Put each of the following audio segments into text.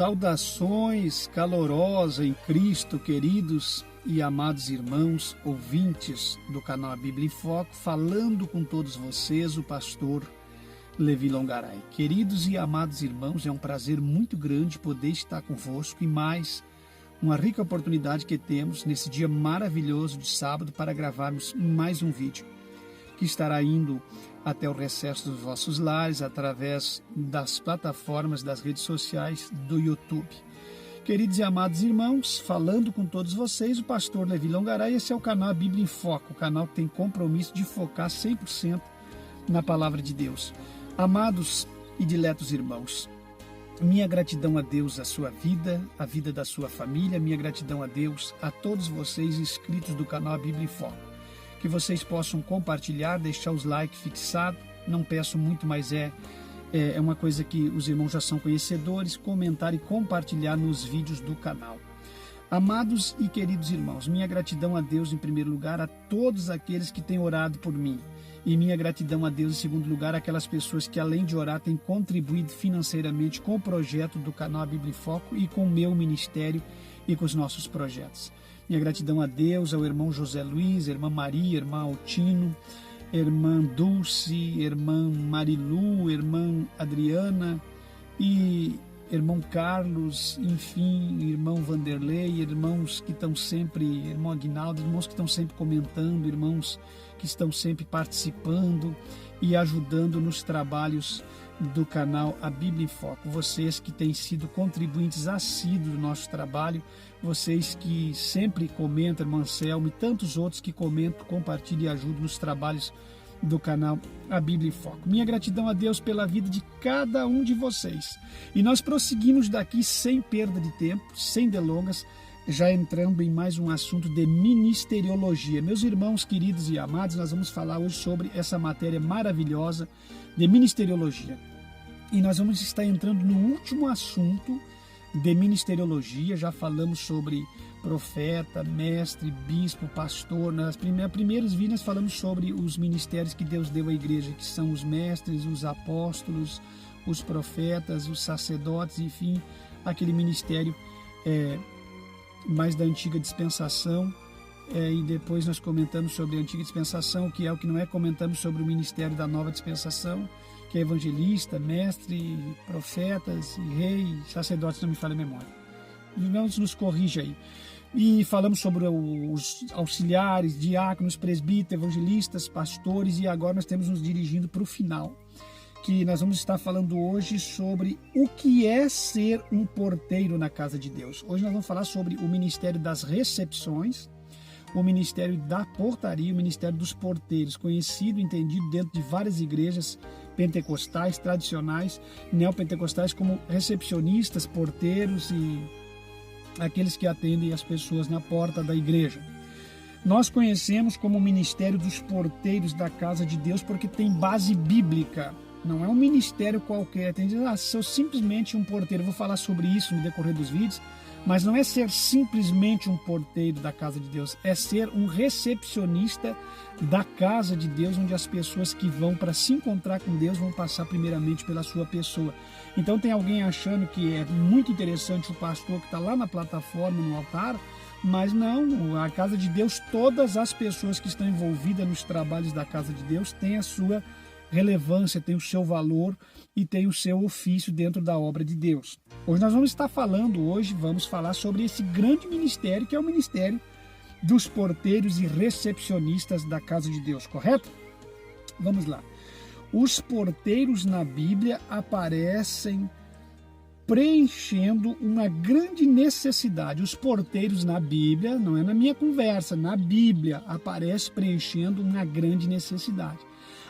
Saudações calorosas em Cristo, queridos e amados irmãos, ouvintes do canal Bíblia em Foco, falando com todos vocês, o pastor Levi Longaray. Queridos e amados irmãos, é um prazer muito grande poder estar convosco e mais uma rica oportunidade que temos nesse dia maravilhoso de sábado para gravarmos mais um vídeo que estará indo até o recesso dos vossos lares através das plataformas das redes sociais do YouTube. Queridos e amados irmãos, falando com todos vocês, o pastor Levi Longaray. Esse é o canal Bíblia em Foco, o canal que tem compromisso de focar 100% na palavra de Deus. Amados e diletos irmãos, minha gratidão a Deus, a sua vida, a vida da sua família, minha gratidão a Deus, a todos vocês inscritos do canal Bíblia em Foco. Que vocês possam compartilhar, deixar os likes fixados, não peço muito, mas é uma coisa que os irmãos já são conhecedores, comentar e compartilhar nos vídeos do canal. Amados e queridos irmãos, minha gratidão a Deus em primeiro lugar, a todos aqueles que têm orado por mim. E minha gratidão a Deus em segundo lugar, aquelas pessoas que além de orar têm contribuído financeiramente com o projeto do canal Bíblia em Foco e com o meu ministério e com os nossos projetos. Minha gratidão a Deus, ao irmão José Luiz, irmã Maria, irmã Altino, irmã Dulce, irmã Marilu, irmã Adriana e irmão Carlos, enfim, irmão Vanderlei, irmãos que estão sempre, irmão Aguinaldo, irmãos que estão sempre comentando, irmãos que estão sempre participando e ajudando nos trabalhos do canal A Bíblia em Foco. Vocês que têm sido contribuintes assíduos do nosso trabalho, vocês que sempre comentam, irmã Anselmo e tantos outros que comentam, compartilham e ajudam nos trabalhos do canal A Bíblia em Foco. Minha gratidão a Deus pela vida de cada um de vocês. E nós prosseguimos daqui sem perda de tempo, sem delongas, já entrando em mais um assunto de ministeriologia. Meus irmãos queridos e amados, nós vamos falar hoje sobre essa matéria maravilhosa de ministeriologia. E nós vamos estar entrando no último assunto de ministeriologia. Já falamos sobre profeta, mestre, bispo, pastor. Nas primeiros vídeos nós falamos sobre os ministérios que Deus deu à igreja, que são os mestres, os apóstolos, os profetas, os sacerdotes, enfim, aquele ministério mais da antiga dispensação. E depois nós comentamos sobre a antiga dispensação, que é o que não é, comentamos sobre o ministério da nova dispensação, que é evangelista, mestre, profetas, rei, sacerdotes, não me falha a memória. Irmãos, nos corrija aí. E falamos sobre os auxiliares, diáconos, presbíteros, evangelistas, pastores, e agora nós estamos nos dirigindo para o final, que nós vamos estar falando hoje sobre o que é ser um porteiro na casa de Deus. Hoje nós vamos falar sobre o ministério das recepções, o ministério da portaria, o ministério dos porteiros, conhecido e entendido dentro de várias igrejas pentecostais, tradicionais, neopentecostais, como recepcionistas, porteiros e aqueles que atendem as pessoas na porta da igreja. Nós conhecemos como o ministério dos porteiros da casa de Deus porque tem base bíblica. Não é um ministério qualquer. Tem que dizer, sou simplesmente um porteiro. Eu vou falar sobre isso no decorrer dos vídeos, mas não é ser simplesmente um porteiro da casa de Deus, é ser um recepcionista da casa de Deus, onde as pessoas que vão para se encontrar com Deus vão passar primeiramente pela sua pessoa. Então tem alguém achando que é muito interessante o pastor que está lá na plataforma, no altar, mas não, a casa de Deus, todas as pessoas que estão envolvidas nos trabalhos da casa de Deus têm a sua relevância, tem o seu valor e tem o seu ofício dentro da obra de Deus. Hoje nós vamos falar sobre esse grande ministério, que é o ministério dos porteiros e recepcionistas da casa de Deus, correto? Vamos lá. Os porteiros na Bíblia aparecem preenchendo uma grande necessidade. Os porteiros na Bíblia, não é na minha conversa, na Bíblia aparece preenchendo uma grande necessidade.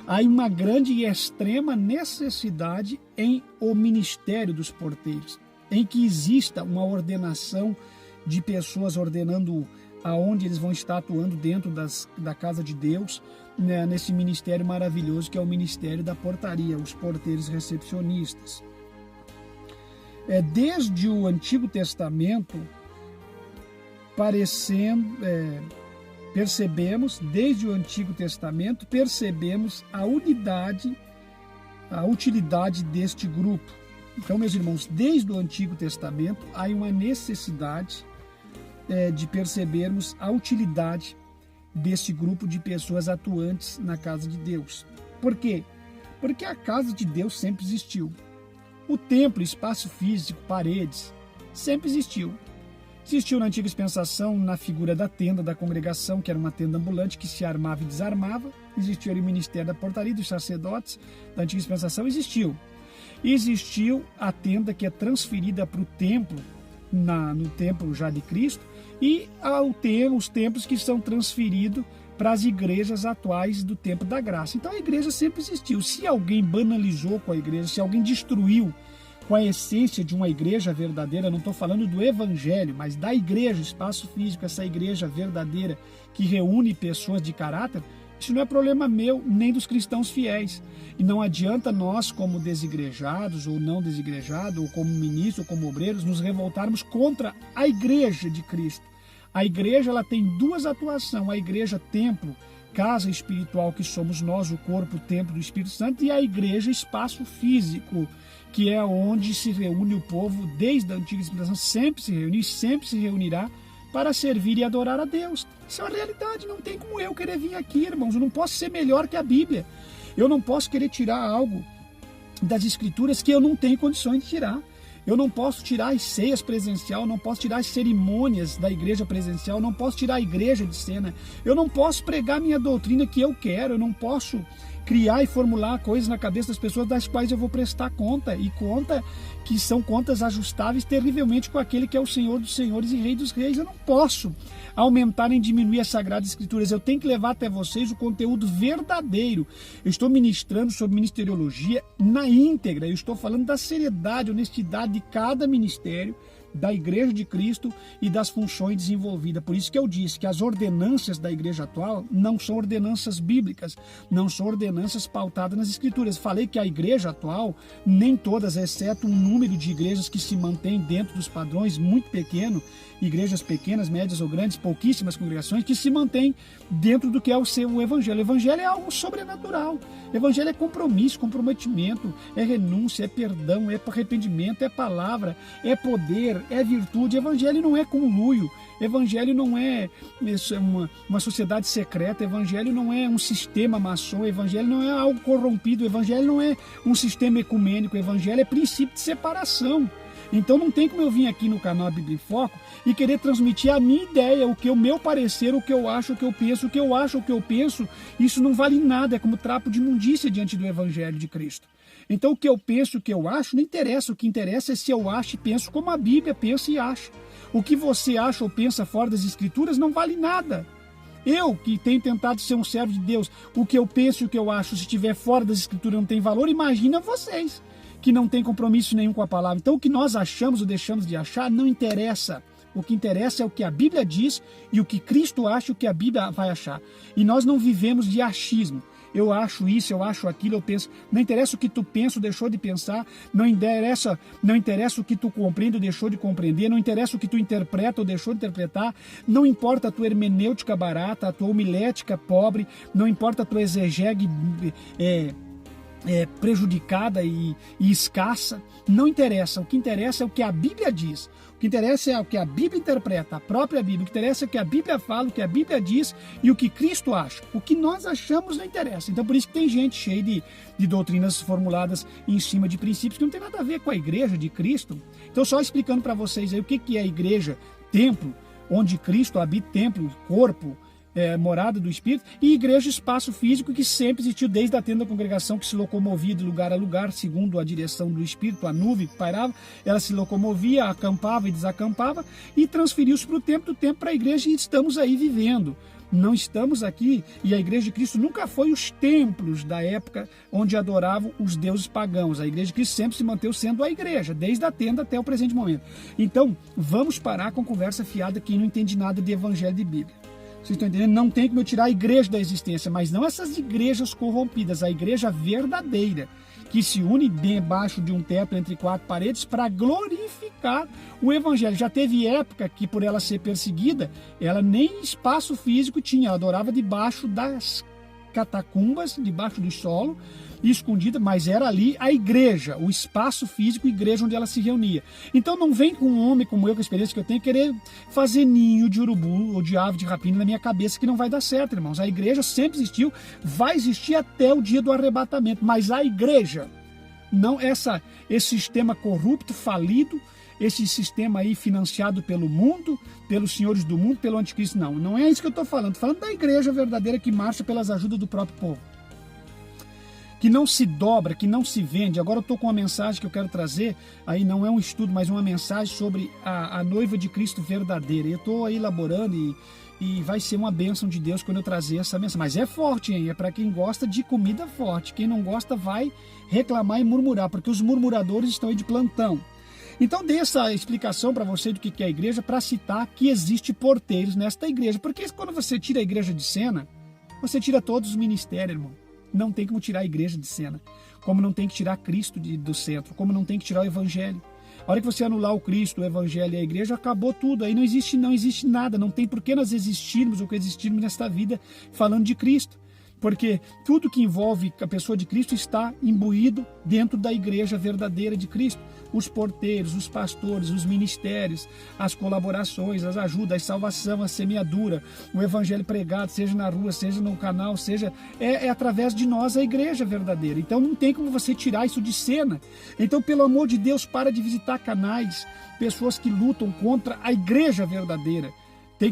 Há uma grande e extrema necessidade em o ministério dos porteiros, em que exista uma ordenação de pessoas ordenando aonde eles vão estar atuando dentro da casa de Deus, né, nesse ministério maravilhoso que é o ministério da portaria, os porteiros recepcionistas. Desde o Antigo Testamento, percebemos a utilidade deste grupo. Então, meus irmãos, desde o Antigo Testamento há uma necessidade de percebermos a utilidade desse grupo de pessoas atuantes na casa de Deus. Por quê? Porque a casa de Deus sempre existiu. O templo, espaço físico, paredes, sempre existiu. Existiu na antiga dispensação na figura da tenda da congregação, que era uma tenda ambulante que se armava e desarmava. Existiu ali o ministério da portaria dos sacerdotes da antiga dispensação, existiu. Existiu a tenda que é transferida para o templo, no templo já de Cristo, e os templos que são transferidos para as igrejas atuais do tempo da graça. Então a igreja sempre existiu. Se alguém banalizou com a igreja, se alguém destruiu com a essência de uma igreja verdadeira, não estou falando do evangelho, mas da igreja, espaço físico, essa igreja verdadeira que reúne pessoas de caráter, isso não é problema meu, nem dos cristãos fiéis. E não adianta nós, como desigrejados ou não desigrejados, ou como ministros, ou como obreiros, nos revoltarmos contra a igreja de Cristo. A igreja ela tem duas atuações, a igreja templo, casa espiritual que somos nós, o corpo, o templo do Espírito Santo, e a igreja espaço físico, que é onde se reúne o povo desde a antiga dispensação, sempre se reúne e sempre se reunirá para servir e adorar a Deus. Isso é uma realidade, não tem como eu querer vir aqui, irmãos, eu não posso ser melhor que a Bíblia, eu não posso querer tirar algo das Escrituras que eu não tenho condições de tirar. Eu não posso tirar as ceias presencial, não posso tirar as cerimônias da igreja presencial, não posso tirar a igreja de cena, eu não posso pregar minha doutrina que eu quero, eu não posso criar e formular coisas na cabeça das pessoas das quais eu vou prestar conta, e conta que são contas ajustáveis terrivelmente com aquele que é o Senhor dos senhores e Rei dos reis. Eu não posso aumentar nem diminuir as Sagradas Escrituras, eu tenho que levar até vocês o conteúdo verdadeiro. Eu estou ministrando sobre ministeriologia na íntegra, eu estou falando da seriedade, honestidade de cada ministério, da Igreja de Cristo e das funções desenvolvidas. Por isso que eu disse que as ordenanças da igreja atual não são ordenanças bíblicas, não são ordenanças pautadas nas Escrituras. Falei que a igreja atual, nem todas, exceto um número de igrejas que se mantém dentro dos padrões muito pequeno, igrejas pequenas, médias ou grandes, pouquíssimas congregações, que se mantêm dentro do que é o seu evangelho. O evangelho é algo sobrenatural. O evangelho é compromisso, comprometimento, é renúncia, é perdão, é arrependimento, é palavra, é poder, é virtude. Evangelho não é conluio, evangelho não é uma sociedade secreta, evangelho não é um sistema maçom, evangelho não é algo corrompido, evangelho não é um sistema ecumênico, evangelho é princípio de separação. Então não tem como eu vir aqui no canal Bíblia em Foco e querer transmitir a minha ideia, o meu parecer, o que eu acho, o que eu penso, o que eu acho, o que eu penso. Isso não vale nada, é como trapo de imundícia diante do Evangelho de Cristo. Então o que eu penso, o que eu acho, não interessa. O que interessa é se eu acho e penso como a Bíblia pensa e acha. O que você acha ou pensa fora das Escrituras não vale nada. Eu, que tenho tentado ser um servo de Deus, o que eu penso e o que eu acho, se estiver fora das Escrituras não tem valor, imagina vocês, que não tem compromisso nenhum com a palavra. Então o que nós achamos ou deixamos de achar não interessa. O que interessa é o que a Bíblia diz e o que Cristo acha e o que a Bíblia vai achar. E nós não vivemos de achismo. Eu acho isso, eu acho aquilo, eu penso. Não interessa o que tu pensa ou deixou de pensar, não interessa o que tu compreende ou deixou de compreender, não interessa o que tu interpreta ou deixou de interpretar, não importa a tua hermenêutica barata, a tua homilética pobre, não importa a tua exegese prejudicada e escassa, não interessa. O que interessa é o que a Bíblia diz, o que interessa é o que a Bíblia interpreta, a própria Bíblia. O que interessa é o que a Bíblia fala, o que a Bíblia diz e o que Cristo acha. O que nós achamos não interessa. Então por isso que tem gente cheia de doutrinas formuladas em cima de princípios que não tem nada a ver com a igreja de Cristo. Então só explicando para vocês aí o que é a igreja, templo, onde Cristo habita, templo, corpo, morada do Espírito, e igreja, espaço físico que sempre existiu desde a tenda da congregação, que se locomovia de lugar a lugar segundo a direção do Espírito, a nuvem que pairava, ela se locomovia, acampava e desacampava e transferiu-se para o templo, do templo para a igreja, e estamos aí vivendo. Não estamos aqui, e a igreja de Cristo nunca foi os templos da época onde adoravam os deuses pagãos. A igreja de Cristo sempre se manteve sendo a igreja, desde a tenda até o presente momento. Então, vamos parar com conversa fiada quem não entende nada de evangelho de Bíblia. Vocês estão entendendo? Não tem como eu tirar a igreja da existência, mas não essas igrejas corrompidas, a igreja verdadeira, que se une debaixo de um teto entre quatro paredes para glorificar o evangelho. Já teve época que, por ela ser perseguida, ela nem espaço físico tinha, ela adorava debaixo das catacumbas, debaixo do solo, escondida, mas era ali a igreja, o espaço físico, a igreja onde ela se reunia. Então não vem com um homem como eu, com a experiência que eu tenho, querer fazer ninho de urubu ou de ave de rapina na minha cabeça, que não vai dar certo, irmãos. A igreja sempre existiu, vai existir até o dia do arrebatamento, mas a igreja, não esse sistema corrupto, falido, esse sistema aí financiado pelo mundo, pelos senhores do mundo, pelo anticristo, não é isso que eu estou falando. Estou falando da igreja verdadeira que marcha pelas ajudas do próprio povo, que não se dobra, que não se vende. Agora eu estou com uma mensagem que eu quero trazer, aí não é um estudo, mas uma mensagem sobre a noiva de Cristo verdadeira. Eu estou aí elaborando e vai ser uma bênção de Deus quando eu trazer essa mensagem. Mas é forte, hein? É para quem gosta de comida forte. Quem não gosta vai reclamar e murmurar, porque os murmuradores estão aí de plantão. Então dei essa explicação para você do que é a igreja, para citar que existe porteiros nesta igreja. Porque quando você tira a igreja de cena, você tira todos os ministérios, irmão. Não tem como tirar a igreja de cena. Como não tem que tirar Cristo do centro. Como não tem que tirar o evangelho. A hora que você anular o Cristo, o evangelho e a igreja, acabou tudo. Aí não existe nada. Não tem por que nós existirmos ou coexistirmos nesta vida falando de Cristo. Porque tudo que envolve a pessoa de Cristo está imbuído dentro da igreja verdadeira de Cristo. Os porteiros, os pastores, os ministérios, as colaborações, as ajudas, a salvação, a semeadura, o evangelho pregado, seja na rua, seja no canal, seja... É através de nós a igreja verdadeira. Então não tem como você tirar isso de cena. Então, pelo amor de Deus, para de visitar canais, pessoas que lutam contra a igreja verdadeira.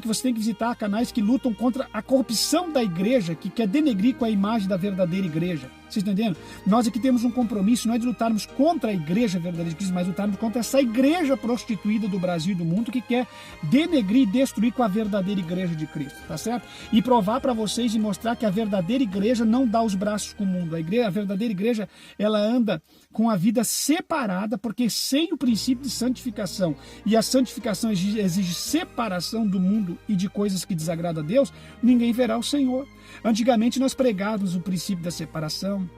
Você tem que visitar canais que lutam contra a corrupção da igreja, que quer denegrir com a imagem da verdadeira igreja. Vocês estão entendendo? Nós aqui temos um compromisso, não é de lutarmos contra a igreja verdadeira de Cristo, mas lutarmos contra essa igreja prostituída do Brasil e do mundo que quer denegrir e destruir com a verdadeira igreja de Cristo, tá certo? E provar para vocês e mostrar que a verdadeira igreja não dá os braços com o mundo. A verdadeira igreja, ela anda com a vida separada, porque sem o princípio de santificação, e a santificação exige separação do mundo e de coisas que desagradam a Deus, ninguém verá o Senhor. Antigamente nós pregávamos o princípio da separação,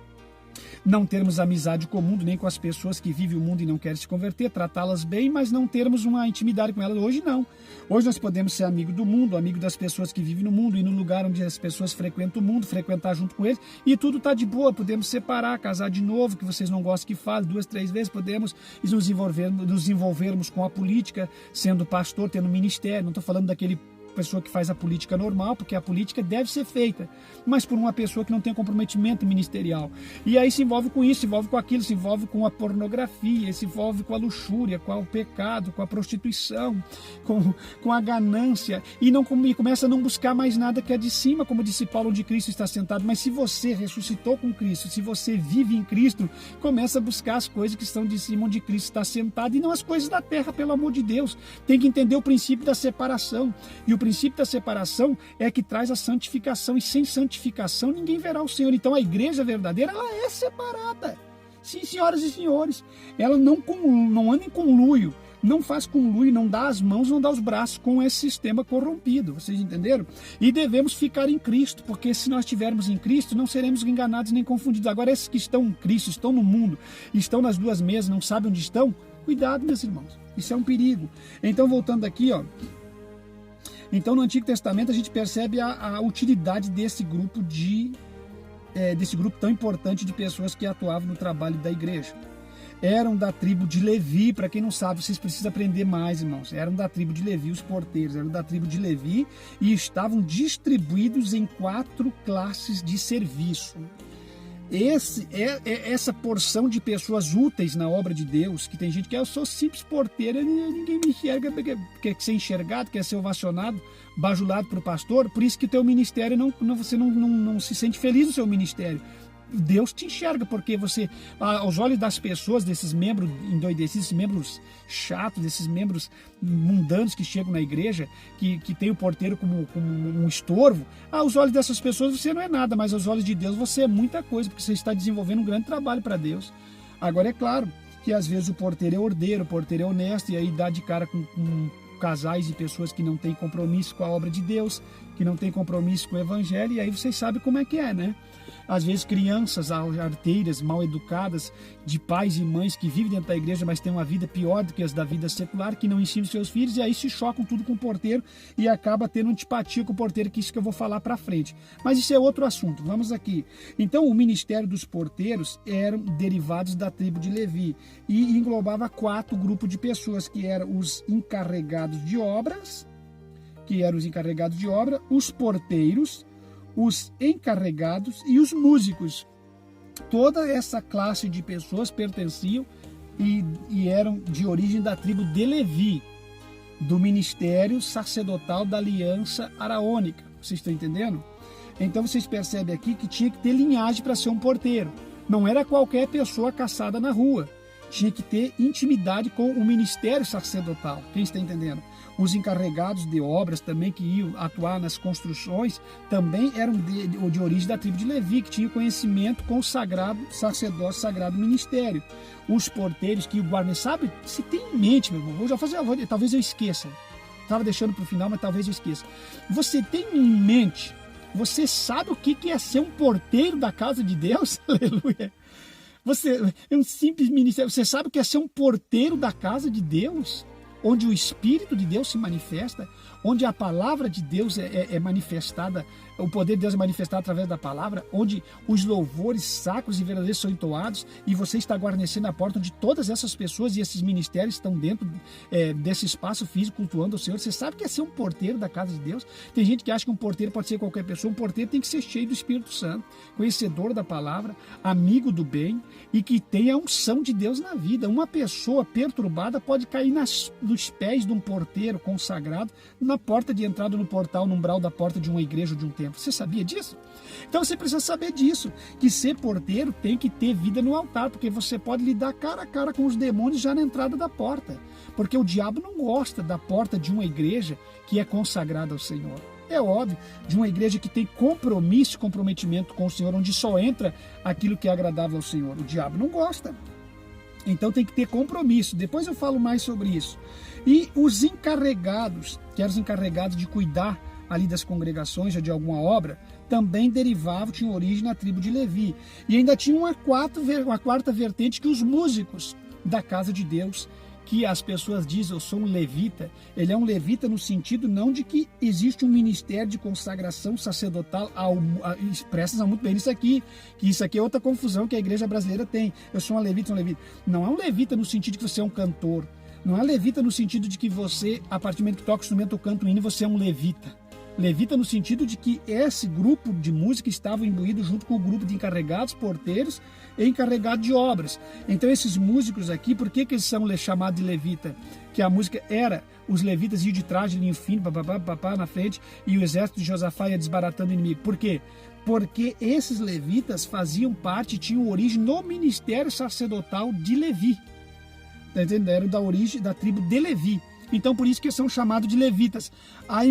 não termos amizade com o mundo, nem com as pessoas que vivem o mundo e não querem se converter, tratá-las bem, mas não termos uma intimidade com elas. Hoje não. Hoje nós podemos ser amigo do mundo, amigo das pessoas que vivem no mundo, ir no lugar onde as pessoas frequentam o mundo, frequentar junto com eles, e tudo está de boa. Podemos separar, casar de novo, que vocês não gostam que fale, 2, 3 vezes, podemos nos envolvermos com a política, sendo pastor, tendo ministério. Não estou falando daquele pessoa que faz a política normal, porque a política deve ser feita, mas por uma pessoa que não tem comprometimento ministerial. E aí se envolve com isso, se envolve com aquilo, se envolve com a pornografia, se envolve com a luxúria, com o pecado, com a prostituição, com a ganância, e começa a não buscar mais nada que é de cima, como disse Paulo, onde Cristo está sentado. Mas se você ressuscitou com Cristo, se você vive em Cristo, começa a buscar as coisas que estão de cima, onde Cristo está sentado, e não as coisas da terra, pelo amor de Deus. Tem que entender o princípio da separação, e o princípio da separação é que traz a santificação, e sem santificação ninguém verá o Senhor. Então a igreja verdadeira, ela é separada. Sim, senhoras e senhores, ela não anda em conluio, não faz conluio, não dá as mãos, não dá os braços com esse sistema corrompido. Vocês entenderam? E devemos ficar em Cristo, porque se nós estivermos em Cristo, não seremos enganados nem confundidos. Agora, esses que estão em Cristo, estão no mundo, estão nas duas mesas, não sabem onde estão, cuidado, meus irmãos, isso é um perigo. Então, voltando aqui, então, no Antigo Testamento, a gente percebe a utilidade desse grupo tão importante de pessoas que atuavam no trabalho da igreja. Eram da tribo de Levi. Para quem não sabe, vocês precisam aprender mais, irmãos. Eram da tribo de Levi, os porteiros eram da tribo de Levi, e estavam distribuídos em 4 classes de serviço. Essa porção de pessoas úteis na obra de Deus, que tem gente que eu sou simples porteiro, ninguém me enxerga, quer ser enxergado, quer ser ovacionado, bajulado para o pastor, por isso que o teu ministério, você não se sente feliz no seu ministério. Deus te enxerga, porque você, aos olhos das pessoas, desses membros endoidecidos, esses membros chatos, desses membros mundanos que chegam na igreja, que tem o porteiro como um estorvo, aos olhos dessas pessoas você não é nada, mas aos olhos de Deus você é muita coisa, porque você está desenvolvendo um grande trabalho para Deus. Agora é claro que às vezes o porteiro é ordeiro, o porteiro é honesto, e aí dá de cara com casais e pessoas que não têm compromisso com a obra de Deus, que não tem compromisso com o evangelho, e aí vocês sabem como é que é, né? Às vezes crianças arteiras, mal educadas, de pais e mães que vivem dentro da igreja, mas têm uma vida pior do que as da vida secular, que não ensinam seus filhos, e aí se chocam tudo com o porteiro e acaba tendo antipatia com o porteiro, que é isso que eu vou falar para frente. Mas isso é outro assunto, vamos aqui. Então o ministério dos porteiros eram derivados da tribo de Levi e englobava 4 grupos de pessoas, que eram os encarregados de obras, os porteiros, os encarregados e os músicos. Toda essa classe de pessoas pertenciam e eram de origem da tribo de Levi, do ministério sacerdotal da aliança araônica. Vocês estão entendendo? Então vocês percebem aqui que tinha que ter linhagem para ser um porteiro. Não era qualquer pessoa caçada na rua. Tinha que ter intimidade com o ministério sacerdotal. Quem está entendendo? Os encarregados de obras também, que iam atuar nas construções, também eram de origem da tribo de Levi, que tinha conhecimento com o sagrado sacerdócio, sagrado ministério. Os porteiros que guardam, sabe? Se tem em mente, meu irmão, talvez eu esqueça. Estava deixando para o final, mas talvez eu esqueça. Você tem em mente, você sabe o que é ser um porteiro da casa de Deus? Aleluia! Você é um simples ministério. Você sabe o que é ser um porteiro da casa de Deus? Onde o Espírito de Deus se manifesta, onde a palavra de Deus é manifestada, o poder de Deus é manifestado através da palavra, onde os louvores sacros e verdadeiros são entoados, e você está guarnecendo a porta onde todas essas pessoas e esses ministérios estão dentro desse espaço físico cultuando o Senhor. Você sabe que é ser um porteiro da casa de Deus? Tem gente que acha que um porteiro pode ser qualquer pessoa. Um porteiro tem que ser cheio do Espírito Santo, conhecedor da palavra, amigo do bem e que tenha a unção de Deus na vida. Uma pessoa perturbada pode cair nos pés de um porteiro consagrado na porta de entrada, no portal, no umbral da porta de uma igreja ou de um templo. Você sabia disso? Então você precisa saber disso, que ser porteiro tem que ter vida no altar, porque você pode lidar cara a cara com os demônios já na entrada da porta, porque o diabo não gosta da porta de uma igreja que é consagrada ao Senhor. É óbvio, de uma igreja que tem comprometimento com o Senhor, onde só entra aquilo que é agradável ao Senhor. O diabo não gosta. Então tem que ter compromisso. Depois eu falo mais sobre isso. E os encarregados, que eram os encarregados de cuidar ali das congregações ou de alguma obra, também derivavam, tinham origem na tribo de Levi. E ainda tinha uma quarta vertente, que os músicos da casa de Deus, que as pessoas dizem, eu sou um levita. Ele é um levita no sentido não de que existe um ministério de consagração sacerdotal. Presta atenção muito bem nisso aqui, que isso aqui é outra confusão que a igreja brasileira tem. Eu sou um levita. Não é um levita no sentido de que você é um cantor. Não é levita no sentido de que você, a partir do momento que toca o instrumento ou canta um hino, você é um levita. Levita no sentido de que esse grupo de música estava imbuído junto com o grupo de encarregados, porteiros e encarregados de obras. Então esses músicos aqui, por que eles são chamados de levita? Que a música era, os levitas iam de traje, linho fino, papapá, na frente, e o exército de Josafá ia desbaratando o inimigo. Por quê? Porque esses levitas faziam parte, tinham origem no ministério sacerdotal de Levi. Tá entendendo? Eram da origem da tribo de Levi. Então, por isso que são chamados de levitas. Há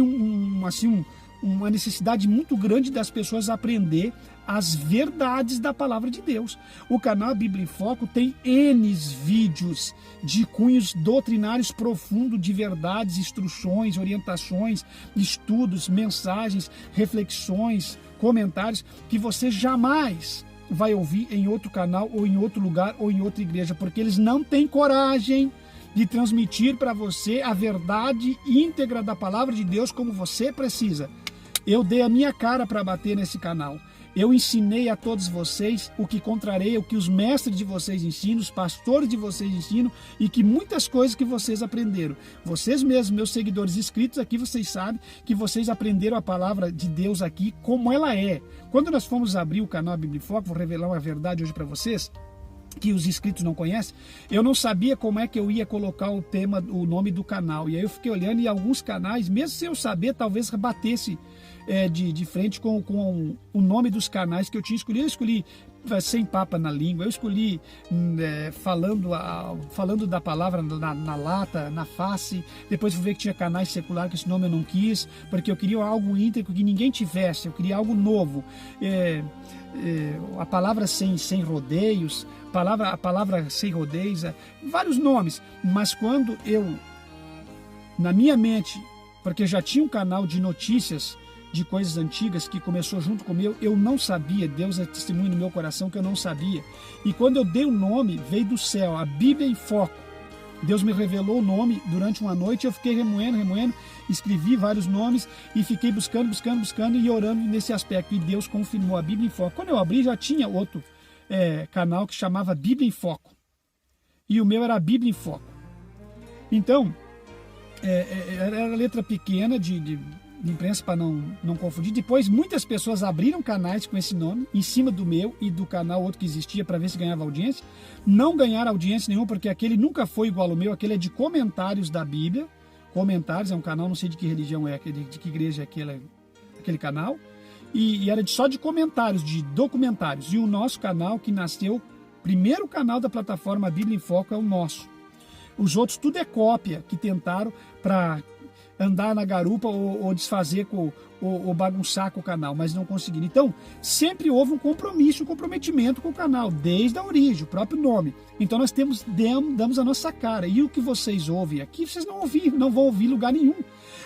uma necessidade muito grande das pessoas aprender as verdades da palavra de Deus. O canal Bíblia em Foco tem N vídeos de cunhos doutrinários profundos, de verdades, instruções, orientações, estudos, mensagens, reflexões, comentários, que você jamais vai ouvir em outro canal, ou em outro lugar, ou em outra igreja, porque eles não têm coragem de transmitir para você a verdade íntegra da palavra de Deus como você precisa. Eu dei a minha cara para bater nesse canal. Eu ensinei a todos vocês o que contraria, o que os mestres de vocês ensinam, os pastores de vocês ensinam, e que muitas coisas que vocês aprenderam. Vocês mesmos, meus seguidores inscritos aqui, vocês sabem que vocês aprenderam a palavra de Deus aqui como ela é. Quando nós fomos abrir o canal Bíblia em Foco, vou revelar uma verdade hoje para vocês, que os inscritos não conhecem. Eu não sabia como é que eu ia colocar o nome do canal, e aí eu fiquei olhando, e alguns canais, mesmo sem eu saber, talvez rebatesse de frente com o nome dos canais que eu tinha escolhido. Eu escolhi Sem Papa na Língua, eu escolhi falando da palavra na lata, na face. Depois fui ver que tinha canais seculares, que esse nome eu não quis, porque eu queria algo íntegro que ninguém tivesse, eu queria algo novo. A palavra sem rodeios, a palavra sem rodeios, vários nomes. Mas quando eu, na minha mente, porque já tinha um canal de notícias de coisas antigas que começou junto com o meu, eu não sabia, Deus é testemunho no meu coração que eu não sabia. E quando eu dei o nome, veio do céu, a Bíblia em Foco. Deus me revelou o nome durante uma noite, eu fiquei remoendo, escrevi vários nomes e fiquei buscando e orando nesse aspecto. E Deus confirmou a Bíblia em Foco. Quando eu abri, já tinha outro canal que chamava Bíblia em Foco. E o meu era a Bíblia em Foco. Então, era letra pequena de imprensa para não confundir. Depois, muitas pessoas abriram canais com esse nome, em cima do meu e do canal outro que existia, para ver se ganhava audiência. Não ganharam audiência nenhuma, porque aquele nunca foi igual ao meu. Aquele é de comentários da Bíblia. Comentários, é um canal, não sei de que religião é, de que igreja é aquele canal. E era só de comentários, de documentários. E o nosso canal, que nasceu, primeiro canal da plataforma Bíblia em Foco, é o nosso. Os outros tudo é cópia, que tentaram para andar na garupa ou desfazer ou bagunçar com o canal, mas não conseguiram. Então, sempre houve um compromisso, um comprometimento com o canal, desde a origem, o próprio nome. Então, nós damos a nossa cara. E o que vocês ouvem aqui, vocês não vão ouvir em lugar nenhum.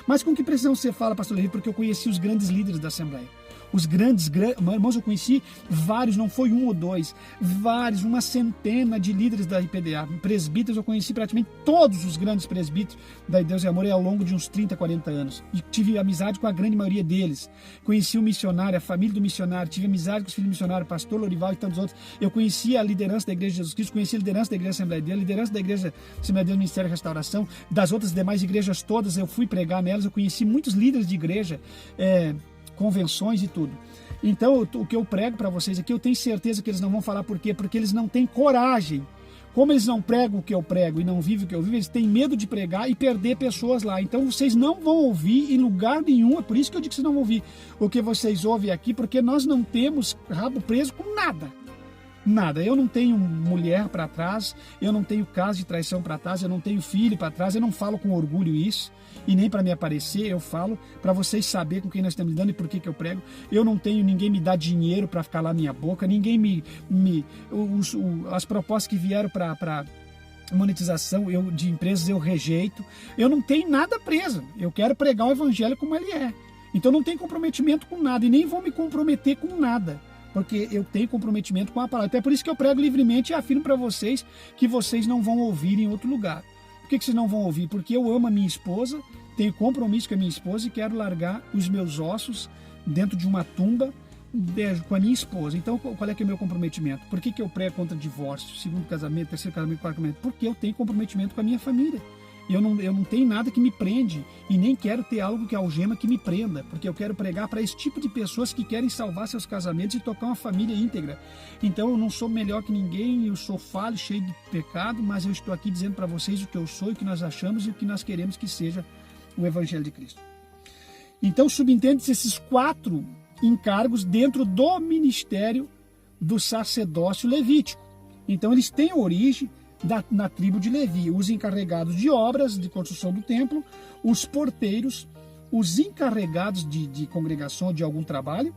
Mas com que precisão você fala, pastor Levi? Porque eu conheci os grandes líderes da Assembleia. Os grandes, irmãos, eu conheci vários, não foi um ou dois, vários, uma centena de líderes da IPDA, presbíteros, eu conheci praticamente todos os grandes presbíteros da Deus e Amor ao longo de uns 30, 40 anos. E tive amizade com a grande maioria deles. Conheci o missionário, a família do missionário, tive amizade com os filhos do missionário, pastor Lorival e tantos outros. Eu conheci a liderança da Igreja de Jesus Cristo, conheci a liderança da Igreja Assembleia de Deus, a liderança da Igreja Assembleia de Deus, Ministério e Restauração, das outras demais igrejas todas, eu fui pregar nelas, eu conheci muitos líderes de igreja, convenções e tudo. Então, o que eu prego para vocês aqui, eu tenho certeza que eles não vão falar por quê, porque eles não têm coragem. Como eles não pregam o que eu prego e não vivem o que eu vivo, eles têm medo de pregar e perder pessoas lá. Então, vocês não vão ouvir em lugar nenhum, é por isso que eu digo que vocês não vão ouvir o que vocês ouvem aqui, porque nós não temos rabo preso com nada. Nada. Eu não tenho mulher para trás, eu não tenho caso de traição para trás, eu não tenho filho para trás, eu não falo com orgulho isso, e nem para me aparecer, eu falo para vocês saberem com quem nós estamos lidando e por que eu prego. Eu não tenho, ninguém me dá dinheiro para ficar lá minha boca, ninguém as propostas que vieram para monetização de empresas eu rejeito, eu não tenho nada preso, eu quero pregar o evangelho como ele é. Então não tenho comprometimento com nada e nem vou me comprometer com nada, porque eu tenho comprometimento com a palavra. Até por isso que eu prego livremente e afirmo para vocês que vocês não vão ouvir em outro lugar. Por que vocês não vão ouvir? Porque eu amo a minha esposa, tenho compromisso com a minha esposa e quero largar os meus ossos dentro de uma tumba com a minha esposa. Então, qual é que é o meu comprometimento? Por que eu prego contra divórcio, segundo casamento, terceiro casamento, quarto casamento? Porque eu tenho comprometimento com a minha família. Eu não tenho nada que me prende e nem quero ter algo que algema que me prenda, porque eu quero pregar para esse tipo de pessoas que querem salvar seus casamentos e tocar uma família íntegra. Então eu não sou melhor que ninguém, eu sou falho, cheio de pecado, mas eu estou aqui dizendo para vocês o que eu sou, o que nós achamos e o que nós queremos que seja o Evangelho de Cristo. Então subentende-se esses 4 encargos dentro do ministério do sacerdócio levítico. Então eles têm origem na tribo de Levi, os encarregados de obras de construção do templo, os porteiros, os encarregados de congregação de algum trabalho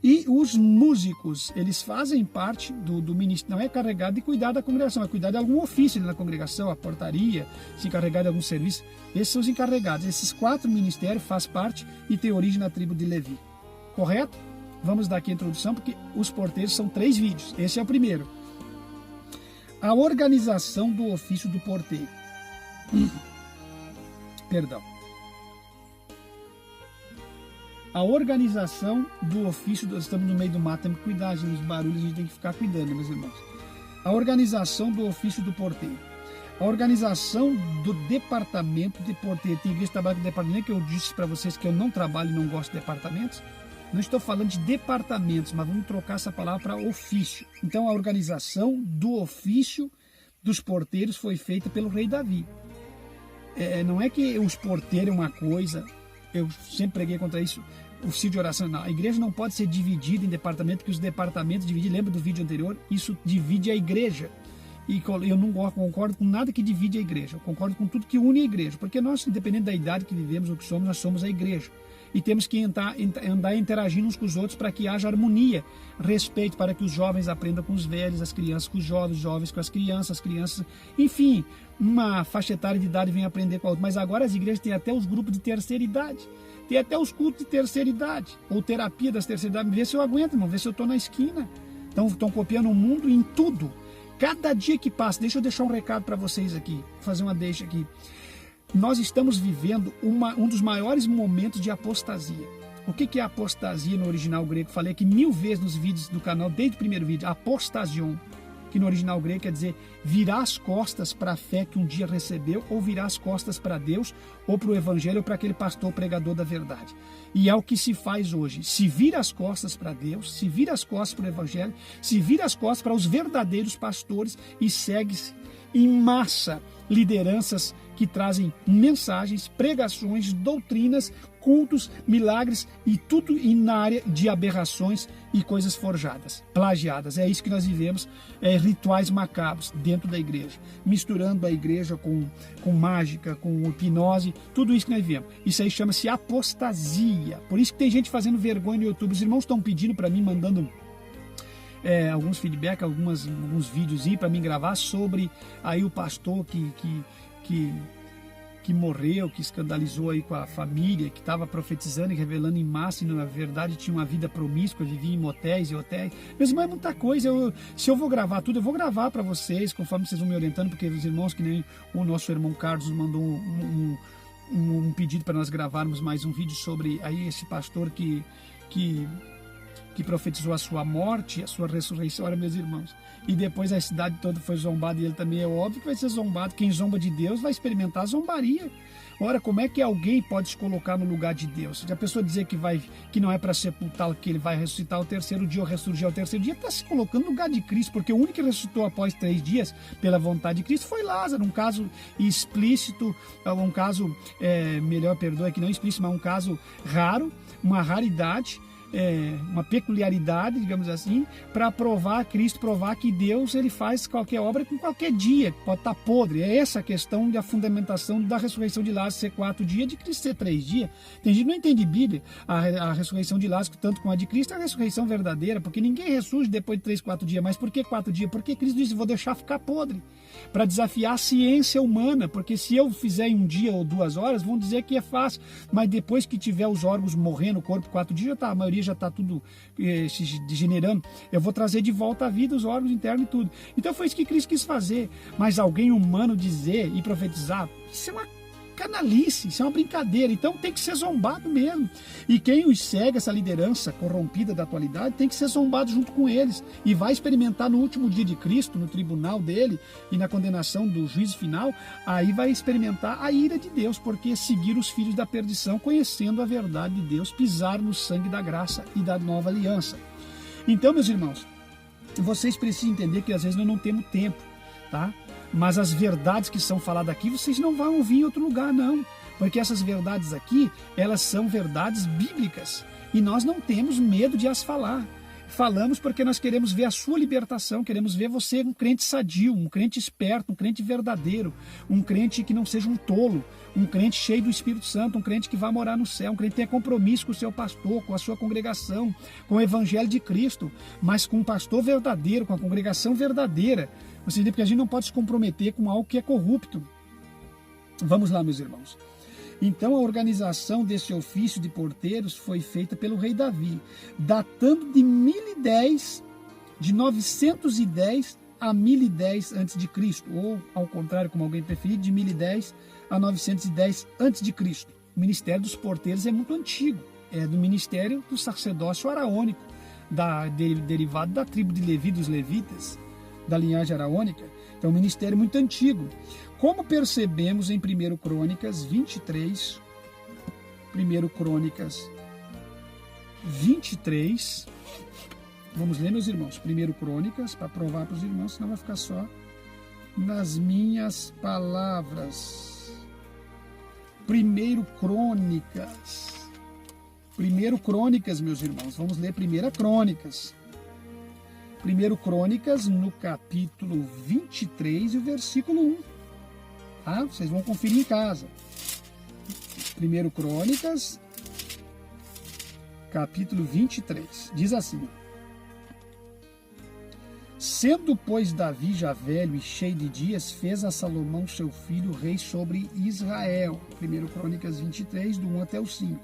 e os músicos. Eles fazem parte do ministério, não é encarregado de cuidar da congregação, é cuidar de algum ofício na congregação, a portaria, se encarregar de algum serviço. Esses são os encarregados. Esses 4 ministérios fazem parte e têm origem na tribo de Levi. Correto? Vamos dar aqui a introdução, porque os porteiros são 3 vídeos. Esse é o primeiro. A organização do ofício do porteiro. Perdão. A organização do ofício, estamos no meio do mato, temos que cuidar, gente, os barulhos a gente tem que ficar cuidando, meus irmãos. A organização do ofício do porteiro. A organização do departamento de porteiro. Tem igreja que trabalha com departamento, que eu disse para vocês que eu não trabalho e não gosto de departamentos. Não estou falando de departamentos, mas vamos trocar essa palavra para ofício. Então, a organização do ofício dos porteiros foi feita pelo rei Davi. Não é que os porteiros é uma coisa, eu sempre preguei contra isso, o ofício de oração. Não, a igreja não pode ser dividida em departamentos, porque os departamentos dividem, lembra do vídeo anterior? Isso divide a igreja. E eu não concordo com nada que divide a igreja, eu concordo com tudo que une a igreja, porque nós, independente da idade que vivemos ou que somos, nós somos a igreja. e temos que andar interagindo uns com os outros para que haja harmonia, respeito, para que os jovens aprendam com os velhos, as crianças com os jovens com as crianças, enfim, uma faixa etária de idade vem aprender com a outra. Mas agora as igrejas têm até os grupos de terceira idade, tem até os cultos de terceira idade, ou terapia das terceiras idades. Vê se eu aguento, irmão, vê se eu estou na esquina. Então estão copiando o mundo em tudo. Cada dia que passa, deixa eu deixar um recado para vocês aqui, fazer uma deixa aqui. Nós estamos vivendo um dos maiores momentos de apostasia. O que é apostasia no original grego? Falei aqui 1000 vezes nos vídeos do canal, desde o primeiro vídeo. Apostasion, que no original grego quer dizer virar as costas para a fé que um dia recebeu, ou virar as costas para Deus, ou para o Evangelho, ou para aquele pastor pregador da verdade. E é o que se faz hoje. Se vira as costas para Deus, se vira as costas para o Evangelho, se vira as costas para os verdadeiros pastores e segue-se em massa lideranças que trazem mensagens, pregações, doutrinas, cultos, milagres e tudo na área de aberrações e coisas forjadas, plagiadas. É isso que nós vivemos, rituais macabros dentro da igreja, misturando a igreja com mágica, com hipnose, tudo isso que nós vivemos. Isso aí chama-se apostasia. Por isso que tem gente fazendo vergonha no YouTube. Os irmãos estão pedindo para mim, mandando alguns feedback, alguns vídeos para mim gravar sobre aí o pastor que morreu, que escandalizou aí com a família, que estava profetizando e revelando em massa e na verdade tinha uma vida promíscua, vivia em motéis e hotéis. Meus irmãos, é muita coisa. Se eu vou gravar tudo, eu vou gravar para vocês, conforme vocês vão me orientando, porque os irmãos, que nem o nosso irmão Carlos mandou um pedido para nós gravarmos mais um vídeo sobre aí esse pastor que profetizou a sua morte e a sua ressurreição. Olha, meus irmãos, e depois a cidade toda foi zombada, e ele também é óbvio que vai ser zombado. Quem zomba de Deus vai experimentar a zombaria. Ora, como é que alguém pode se colocar no lugar de Deus? Se a pessoa dizer que não é para sepultá-lo, que ele vai ressuscitar ao terceiro dia ou ressurgir ao terceiro dia, está se colocando no lugar de Cristo, porque o único que ressuscitou após 3 dias, pela vontade de Cristo, foi Lázaro. Um caso explícito, um caso, melhor perdoa que não explícito, mas um caso raro, uma raridade, uma peculiaridade, digamos assim, para provar Cristo, provar que Deus ele faz qualquer obra com qualquer dia, pode estar podre. É essa a questão da fundamentação da ressurreição de Lázaro ser 4 dias, de Cristo ser 3 dias. Tem gente que não entende Bíblia. A ressurreição de Lázaro, tanto como a de Cristo, é a ressurreição verdadeira, porque ninguém ressurge depois de 3, 4 dias. Mas por que 4 dias? Porque Cristo disse, vou deixar ficar podre, para desafiar a ciência humana, porque se eu fizer em 1 dia ou 2 horas, vão dizer que é fácil, mas depois que tiver os órgãos morrendo, o corpo 4 dias, a maioria já está tudo se degenerando, eu vou trazer de volta à vida os órgãos internos e tudo. Então foi isso que Cristo quis fazer. Mas alguém humano dizer e profetizar, isso é uma canalice, isso é uma brincadeira. Então tem que ser zombado mesmo. E quem os segue, essa liderança corrompida da atualidade, tem que ser zombado junto com eles. E vai experimentar no último dia de Cristo, no tribunal dele e na condenação do juízo final, aí vai experimentar a ira de Deus, porque seguir os filhos da perdição, conhecendo a verdade de Deus, pisar no sangue da graça e da nova aliança. Então, meus irmãos, vocês precisam entender que às vezes nós não temos tempo, tá? Mas as verdades que são faladas aqui, vocês não vão ouvir em outro lugar, não. Porque essas verdades aqui, elas são verdades bíblicas. E nós não temos medo de as falar. Falamos porque nós queremos ver a sua libertação, queremos ver você um crente sadio, um crente esperto, um crente verdadeiro, um crente que não seja um tolo, um crente cheio do Espírito Santo, um crente que vai morar no céu, um crente que tenha compromisso com o seu pastor, com a sua congregação, com o Evangelho de Cristo, mas com um pastor verdadeiro, com a congregação verdadeira. Você entende? Porque a gente não pode se comprometer com algo que é corrupto. Vamos lá, meus irmãos. Então, a organização desse ofício de porteiros foi feita pelo rei Davi, datando de 1010, de 910 a 1010 a.C., ou, ao contrário, como alguém preferir, de 1010 a 910 a.C. O ministério dos porteiros é muito antigo, é do ministério do sacerdócio araônico, derivado da tribo de Levi, dos levitas, da linhagem araônica. Então, um ministério muito antigo. Como percebemos em 1 Crônicas 23, 1 Crônicas 23, vamos ler, meus irmãos, 1 Crônicas, para provar para os irmãos, senão vai ficar só nas minhas palavras. 1 Crônicas, meus irmãos, vamos ler 1 Crônicas. 1 Crônicas, no capítulo 23 e o versículo 1. Tá? Vocês vão conferir em casa. 1 Crônicas, capítulo 23. Diz assim: Sendo, pois, Davi já velho e cheio de dias, fez a Salomão seu filho rei sobre Israel. 1 Crônicas 23, do 1 até o 5.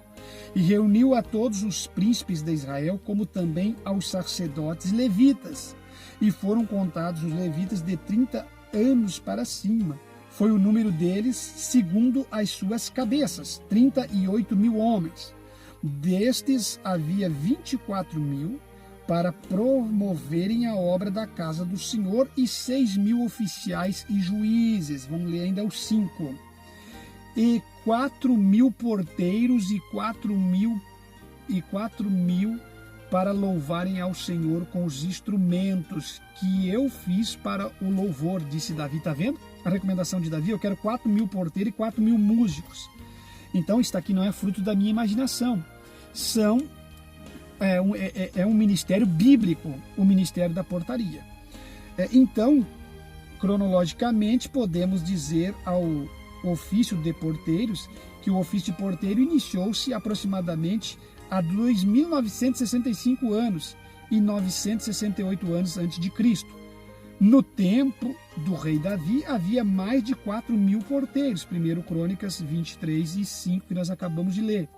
E reuniu a todos os príncipes de Israel, como também aos sacerdotes levitas. E foram contados os levitas de 30 anos para cima. Foi o número deles, segundo as suas cabeças, 38.000 homens. Destes havia 24.000 para promoverem a obra da casa do Senhor e 6.000 oficiais e juízes. Vamos ler ainda os 5. E 4.000 porteiros e 4.000 para louvarem ao Senhor com os instrumentos que eu fiz para o louvor, disse Davi. Está vendo a recomendação de Davi? Eu quero 4.000 porteiros e 4.000 músicos. Então, isso aqui não é fruto da minha imaginação. É um ministério bíblico, o ministério da portaria. Então, cronologicamente, podemos dizer ao ofício de porteiros que o ofício de porteiro iniciou-se aproximadamente há 2.965 anos e 968 anos antes de Cristo. No tempo do rei Davi, havia mais de 4.000 porteiros, 1 Crônicas 23 e 5, que nós acabamos de ler.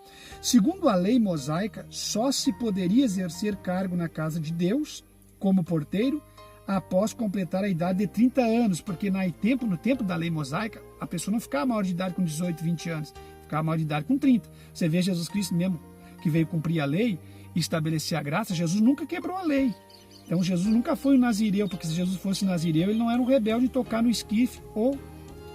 Segundo a lei mosaica, só se poderia exercer cargo na casa de Deus, como porteiro, após completar a idade de 30 anos, porque no tempo da lei mosaica, a pessoa não ficava maior de idade com 18, 20 anos, ficava maior de idade com 30. Você vê Jesus Cristo mesmo, que veio cumprir a lei e estabelecer a graça, Jesus nunca quebrou a lei. Então Jesus nunca foi um nazireu, porque se Jesus fosse nazireu, ele não era um rebelde de tocar no esquife ou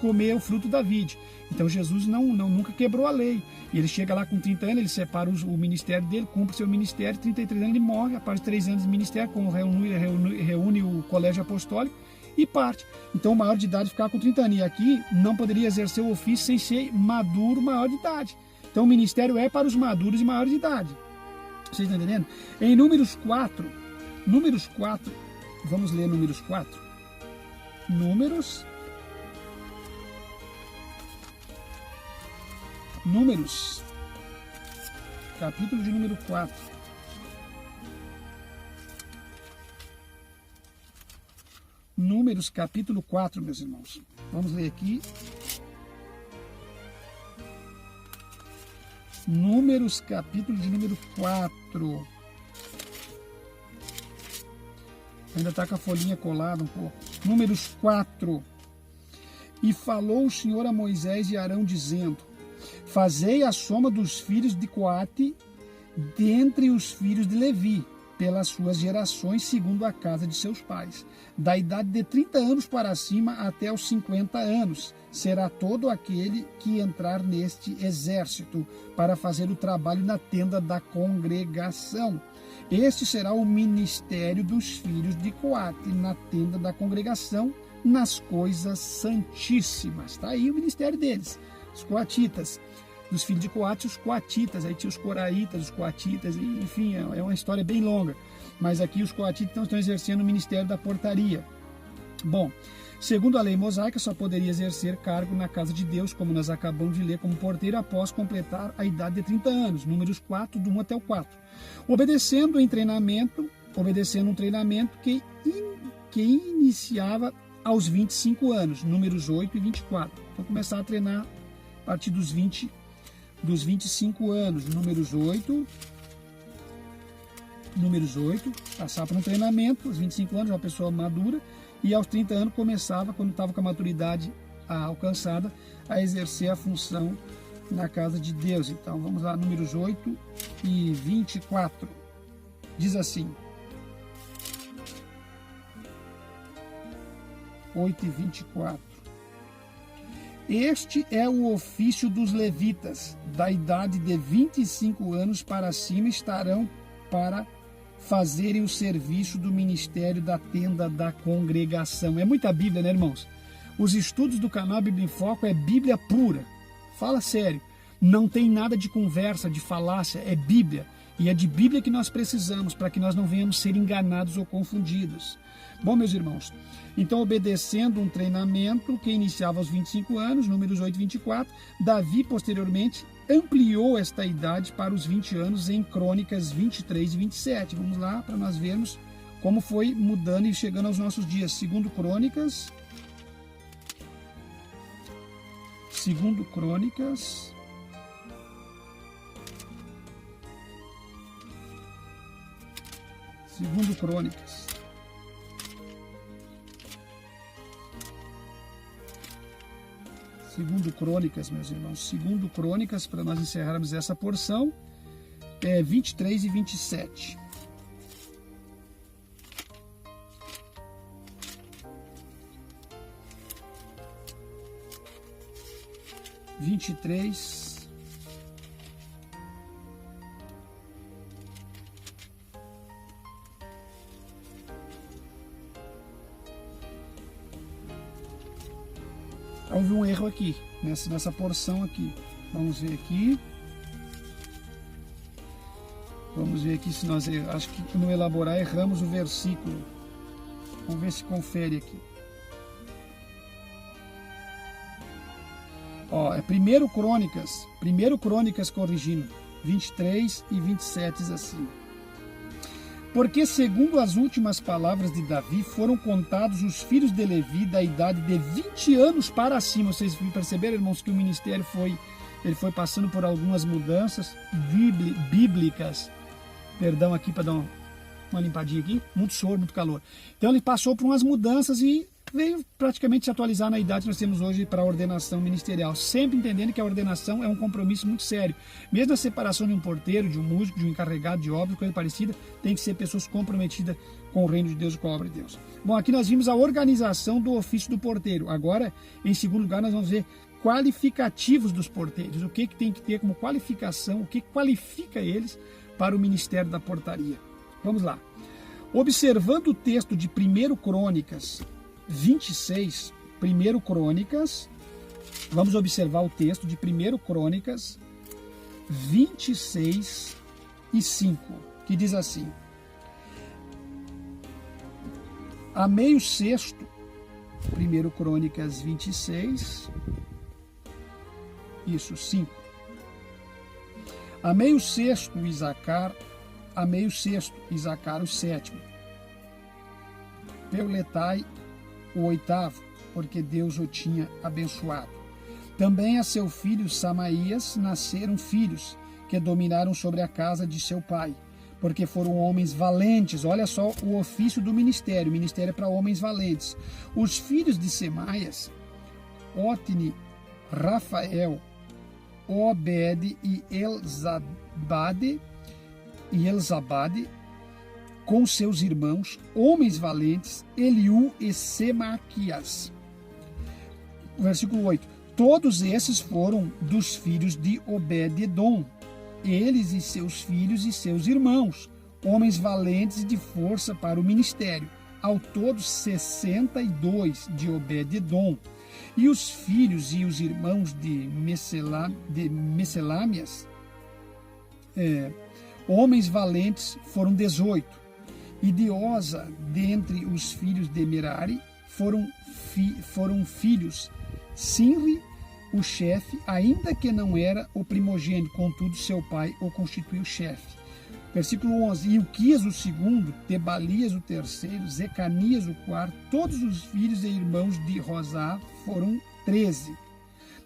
comer o fruto da vide. Então Jesus nunca quebrou a lei. E ele chega lá com 30 anos, ele separa o ministério dele, cumpre seu ministério, 33 anos ele morre, após 3 anos de ministério, reúne o colégio apostólico e parte. Então o maior de idade ficava com 30 anos. E aqui não poderia exercer o ofício sem ser maduro, maior de idade. Então o ministério é para os maduros e maiores de idade. Vocês estão entendendo? Em Números 4, vamos ler Números 4. Números, capítulo de número 4. Números, capítulo 4, meus irmãos. Vamos ler aqui. Números, capítulo de número 4. Ainda está com a folhinha colada um pouco. Números 4. E falou o Senhor a Moisés e Arão, dizendo: Fazei a soma dos filhos de Coate dentre os filhos de Levi, pelas suas gerações, segundo a casa de seus pais. Da idade de 30 anos para cima até os 50 anos, será todo aquele que entrar neste exército, para fazer o trabalho na tenda da congregação. Este será o ministério dos filhos de Coate, na tenda da congregação, nas coisas santíssimas. Está aí o ministério deles, os coatitas. Dos filhos de Coate, os coatitas, aí tinha os coraitas, os coatitas, enfim, é uma história bem longa. Mas aqui os coatitas estão exercendo o ministério da portaria. Bom, segundo a lei mosaica, só poderia exercer cargo na casa de Deus, como nós acabamos de ler, como porteiro, após completar a idade de 30 anos, Números 4, do 1 até o 4. Obedecendo um treinamento que iniciava aos 25 anos, Números 8 e 24. Então, começar a treinar a partir dos 25 anos, Números 8, passar por um treinamento, aos 25 anos, uma pessoa madura, e aos 30 anos começava, quando estava com a maturidade alcançada, a exercer a função na casa de Deus. Então, vamos lá, Números 8 e 24. Diz assim: 8 e 24. Este é o ofício dos levitas, da idade de 25 anos para cima, estarão para fazerem o serviço do ministério da tenda da congregação. É muita Bíblia, né, irmãos? Os estudos do canal Bíblia em Foco é Bíblia pura. Fala sério. Não tem nada de conversa, de falácia, é Bíblia. E é de Bíblia que nós precisamos, para que nós não venhamos ser enganados ou confundidos. Bom, meus irmãos, então, obedecendo um treinamento que iniciava aos 25 anos, Números 8 e 24, Davi, posteriormente, ampliou esta idade para os 20 anos em Crônicas 23 e 27. Vamos lá para nós vermos como foi mudando e chegando aos nossos dias. Segundo Crônicas 2 Crônicas, meus irmãos. 2 Crônicas, para nós encerrarmos essa porção, 23 e 27. Houve um erro aqui, nessa porção aqui. Vamos ver aqui. Se nós, acho que no elaborar erramos o versículo. Vamos ver se confere aqui. Ó, é 1 Crônicas corrigindo, 23 e 27 diz assim: porque segundo as últimas palavras de Davi, foram contados os filhos de Levi da idade de 20 anos para cima. Vocês perceberam, irmãos, que o ministério foi passando por algumas mudanças bíblicas. Perdão aqui para dar uma limpadinha aqui. Muito soro, muito calor. Então ele passou por umas mudanças e veio praticamente se atualizar na idade que nós temos hoje para a ordenação ministerial. Sempre entendendo que a ordenação é um compromisso muito sério. Mesmo a separação de um porteiro, de um músico, de um encarregado de obra, coisa parecida, tem que ser pessoas comprometidas com o reino de Deus e com a obra de Deus. Bom, aqui nós vimos a organização do ofício do porteiro. Agora, em segundo lugar, nós vamos ver qualificativos dos porteiros. O que tem que ter como qualificação, o que qualifica eles para o ministério da portaria. Vamos lá. Observando o texto de 1 Crônicas 26, 1 Crônicas, vamos observar o texto de 1 Crônicas 26 e 5, que diz assim: a meio sexto, 1 Crônicas 26, 5. A meio sexto, Isacar o sétimo, Peuletai o oitavo, porque Deus o tinha abençoado. Também a seu filho Samaías nasceram filhos, que dominaram sobre a casa de seu pai, porque foram homens valentes. Olha só o ofício do ministério. O ministério é para homens valentes. Os filhos de Semaias, Otni, Rafael, Obed e Elzabade, com seus irmãos, homens valentes, Eliú e Semaquias. Versículo 8. Todos esses foram dos filhos de Obed-edom, eles e seus filhos e seus irmãos, homens valentes de força para o ministério. Ao todo 62 de Obed-edom. E os filhos e os irmãos de Messelâmias, homens valentes, foram 18. E de Oza, dentre os filhos de Merari, foram filhos Sinri, o chefe, ainda que não era o primogênito, contudo seu pai o constituiu chefe. Versículo 11. Ilquias o segundo, Tebalias o terceiro, Zecanias o quarto, todos os filhos e irmãos de Rosá foram 13.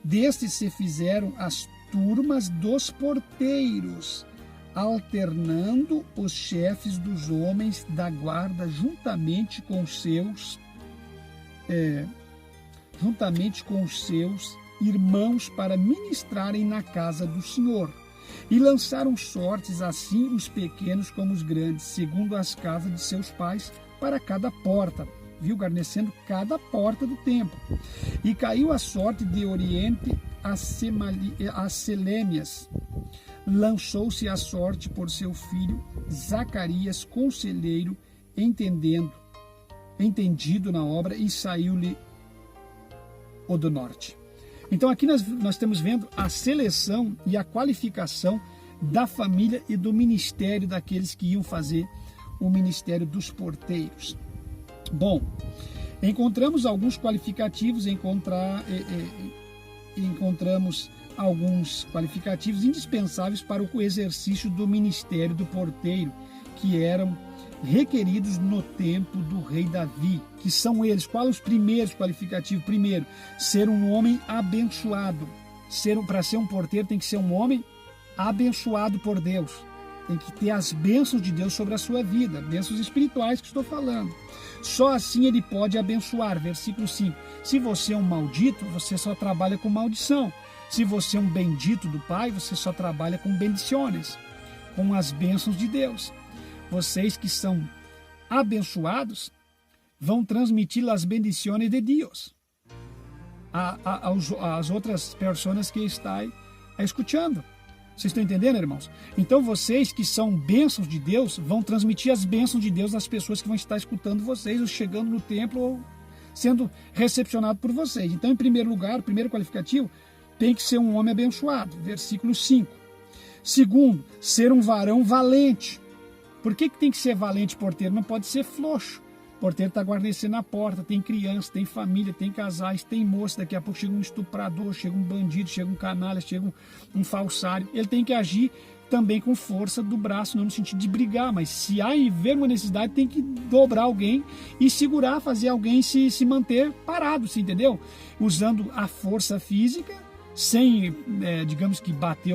Destes se fizeram as turmas dos porteiros, alternando os chefes dos homens da guarda juntamente com seus irmãos para ministrarem na casa do Senhor. E lançaram sortes assim os pequenos como os grandes, segundo as casas de seus pais, para cada porta, guarnecendo cada porta do templo. E caiu a sorte de oriente a Selêmias. Lançou-se a sorte por seu filho Zacarias, conselheiro, entendido na obra, e saiu-lhe o do norte. Então aqui nós estamos vendo a seleção e a qualificação da família e do ministério daqueles que iam fazer o ministério dos porteiros. Bom, encontramos alguns qualificativos, encontramos alguns qualificativos indispensáveis para o exercício do ministério do porteiro, que eram requeridos no tempo do rei Davi, que são eles. Quais os primeiros qualificativos? Primeiro, ser um homem abençoado. Para ser um porteiro tem que ser um homem abençoado por Deus. Tem que ter as bênçãos de Deus sobre a sua vida, bênçãos espirituais que estou falando. Só assim ele pode abençoar. Versículo 5. Se você é um maldito, você só trabalha com maldição. Se você é um bendito do Pai, você só trabalha com bendições, com as bênçãos de Deus. Vocês que são abençoados vão transmitir as bendições de Deus às outras pessoas que estão escutando. Vocês estão entendendo, irmãos? Então vocês que são bênçãos de Deus vão transmitir as bênçãos de Deus às pessoas que vão estar escutando vocês, ou chegando no templo, ou sendo recepcionado por vocês. Então, em primeiro lugar, o primeiro qualificativo, tem que ser um homem abençoado. Versículo 5. Segundo, ser um varão valente. Por que tem que ser valente porteiro? Não pode ser frouxo. O porteiro está guarnecendo a porta, tem criança, tem família, tem casais, tem moça, daqui a pouco chega um estuprador, chega um bandido, chega um canalha, chega um falsário. Ele tem que agir também com força do braço, não no sentido de brigar, mas se haver uma necessidade, tem que dobrar alguém e segurar, fazer alguém se manter parado, você entendeu? Usando a força física, sem, digamos que bater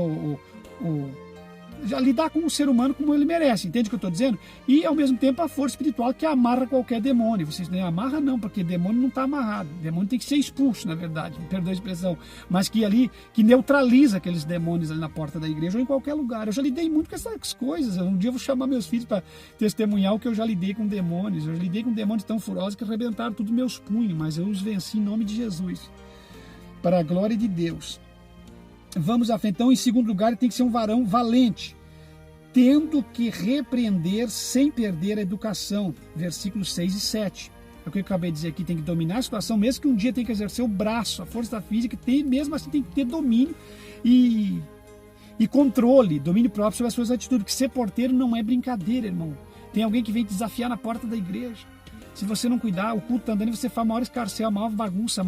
já lidar com o ser humano como ele merece, entende o que eu estou dizendo? E ao mesmo tempo a força espiritual que amarra qualquer demônio. Vocês não amarra não, porque demônio não está amarrado, demônio tem que ser expulso, na verdade, me perdoe a expressão, mas que neutraliza aqueles demônios ali na porta da igreja ou em qualquer lugar. Eu já lidei muito com essas coisas. Um dia eu vou chamar meus filhos para testemunhar o que eu já lidei com demônios. Eu já lidei com demônios tão furosos que arrebentaram tudo meus punhos, mas eu os venci em nome de Jesus, para a glória de Deus. Vamos à frente. Então, em segundo lugar, ele tem que ser um varão valente, tendo que repreender sem perder a educação. Versículos 6 e 7. É o que eu acabei de dizer aqui, tem que dominar a situação, mesmo que um dia tem que exercer o braço, a força física, mesmo assim tem que ter domínio e controle, domínio próprio sobre as suas atitudes, porque ser porteiro não é brincadeira, irmão. Tem alguém que vem te desafiar na porta da igreja. Se você não cuidar, o culto está andando e você faz a maior escarcel, a maior bagunça, o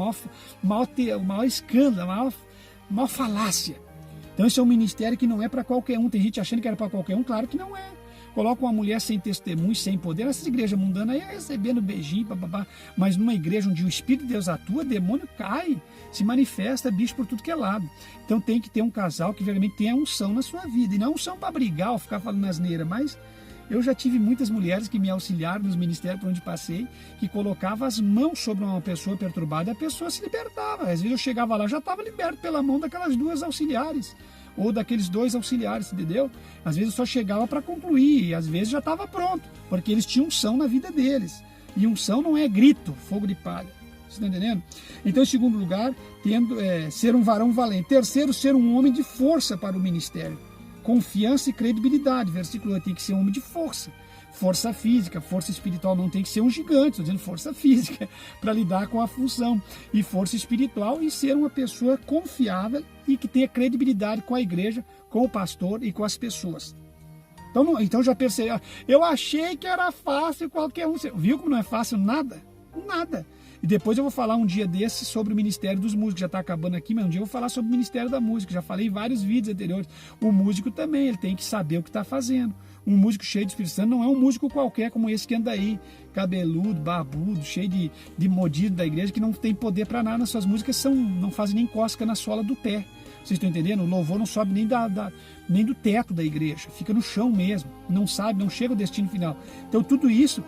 maior escândalo, a maior falácia. Então isso é um ministério que não é para qualquer um. Tem gente achando que era para qualquer um, claro que não é. Coloca uma mulher sem testemunho, sem poder. Essas igrejas mundanas aí é recebendo beijinho, bababá. Mas numa igreja onde o Espírito de Deus atua, demônio cai, se manifesta, bicho por tudo que é lado. Então tem que ter um casal que realmente tenha unção na sua vida. E não unção para brigar ou ficar falando asneira, mas eu já tive muitas mulheres que me auxiliaram nos ministérios por onde passei, que colocavam as mãos sobre uma pessoa perturbada e a pessoa se libertava. Às vezes eu chegava lá, já estava liberto pela mão daquelas duas auxiliares, ou daqueles dois auxiliares, entendeu? Às vezes eu só chegava para concluir, e às vezes já estava pronto, porque eles tinham unção na vida deles. E unção não é grito, fogo de palha. Você está entendendo? Então, em segundo lugar, ser um varão valente. Terceiro, ser um homem de força para o ministério. Confiança e credibilidade. Versículo 8, tem que ser um homem de força. Força física, força espiritual, não tem que ser um gigante, estou dizendo força física, para lidar com a função. E força espiritual e ser uma pessoa confiável e que tenha credibilidade com a igreja, com o pastor e com as pessoas. Então já percebi, eu achei que era fácil qualquer um. Viu como não é fácil nada? Nada. E depois eu vou falar um dia desse sobre o Ministério dos Músicos, já está acabando aqui, mas um dia eu vou falar sobre o Ministério da Música, já falei em vários vídeos anteriores. O músico também, ele tem que saber o que está fazendo. Um músico cheio de Espírito Santo não é um músico qualquer como esse que anda aí, cabeludo, barbudo, cheio de modido da igreja, que não tem poder para nada. Nas suas músicas não fazem nem cosca na sola do pé. Vocês estão entendendo? O louvor não sobe nem do teto da igreja, fica no chão mesmo, não chega ao destino final. Então tudo isso,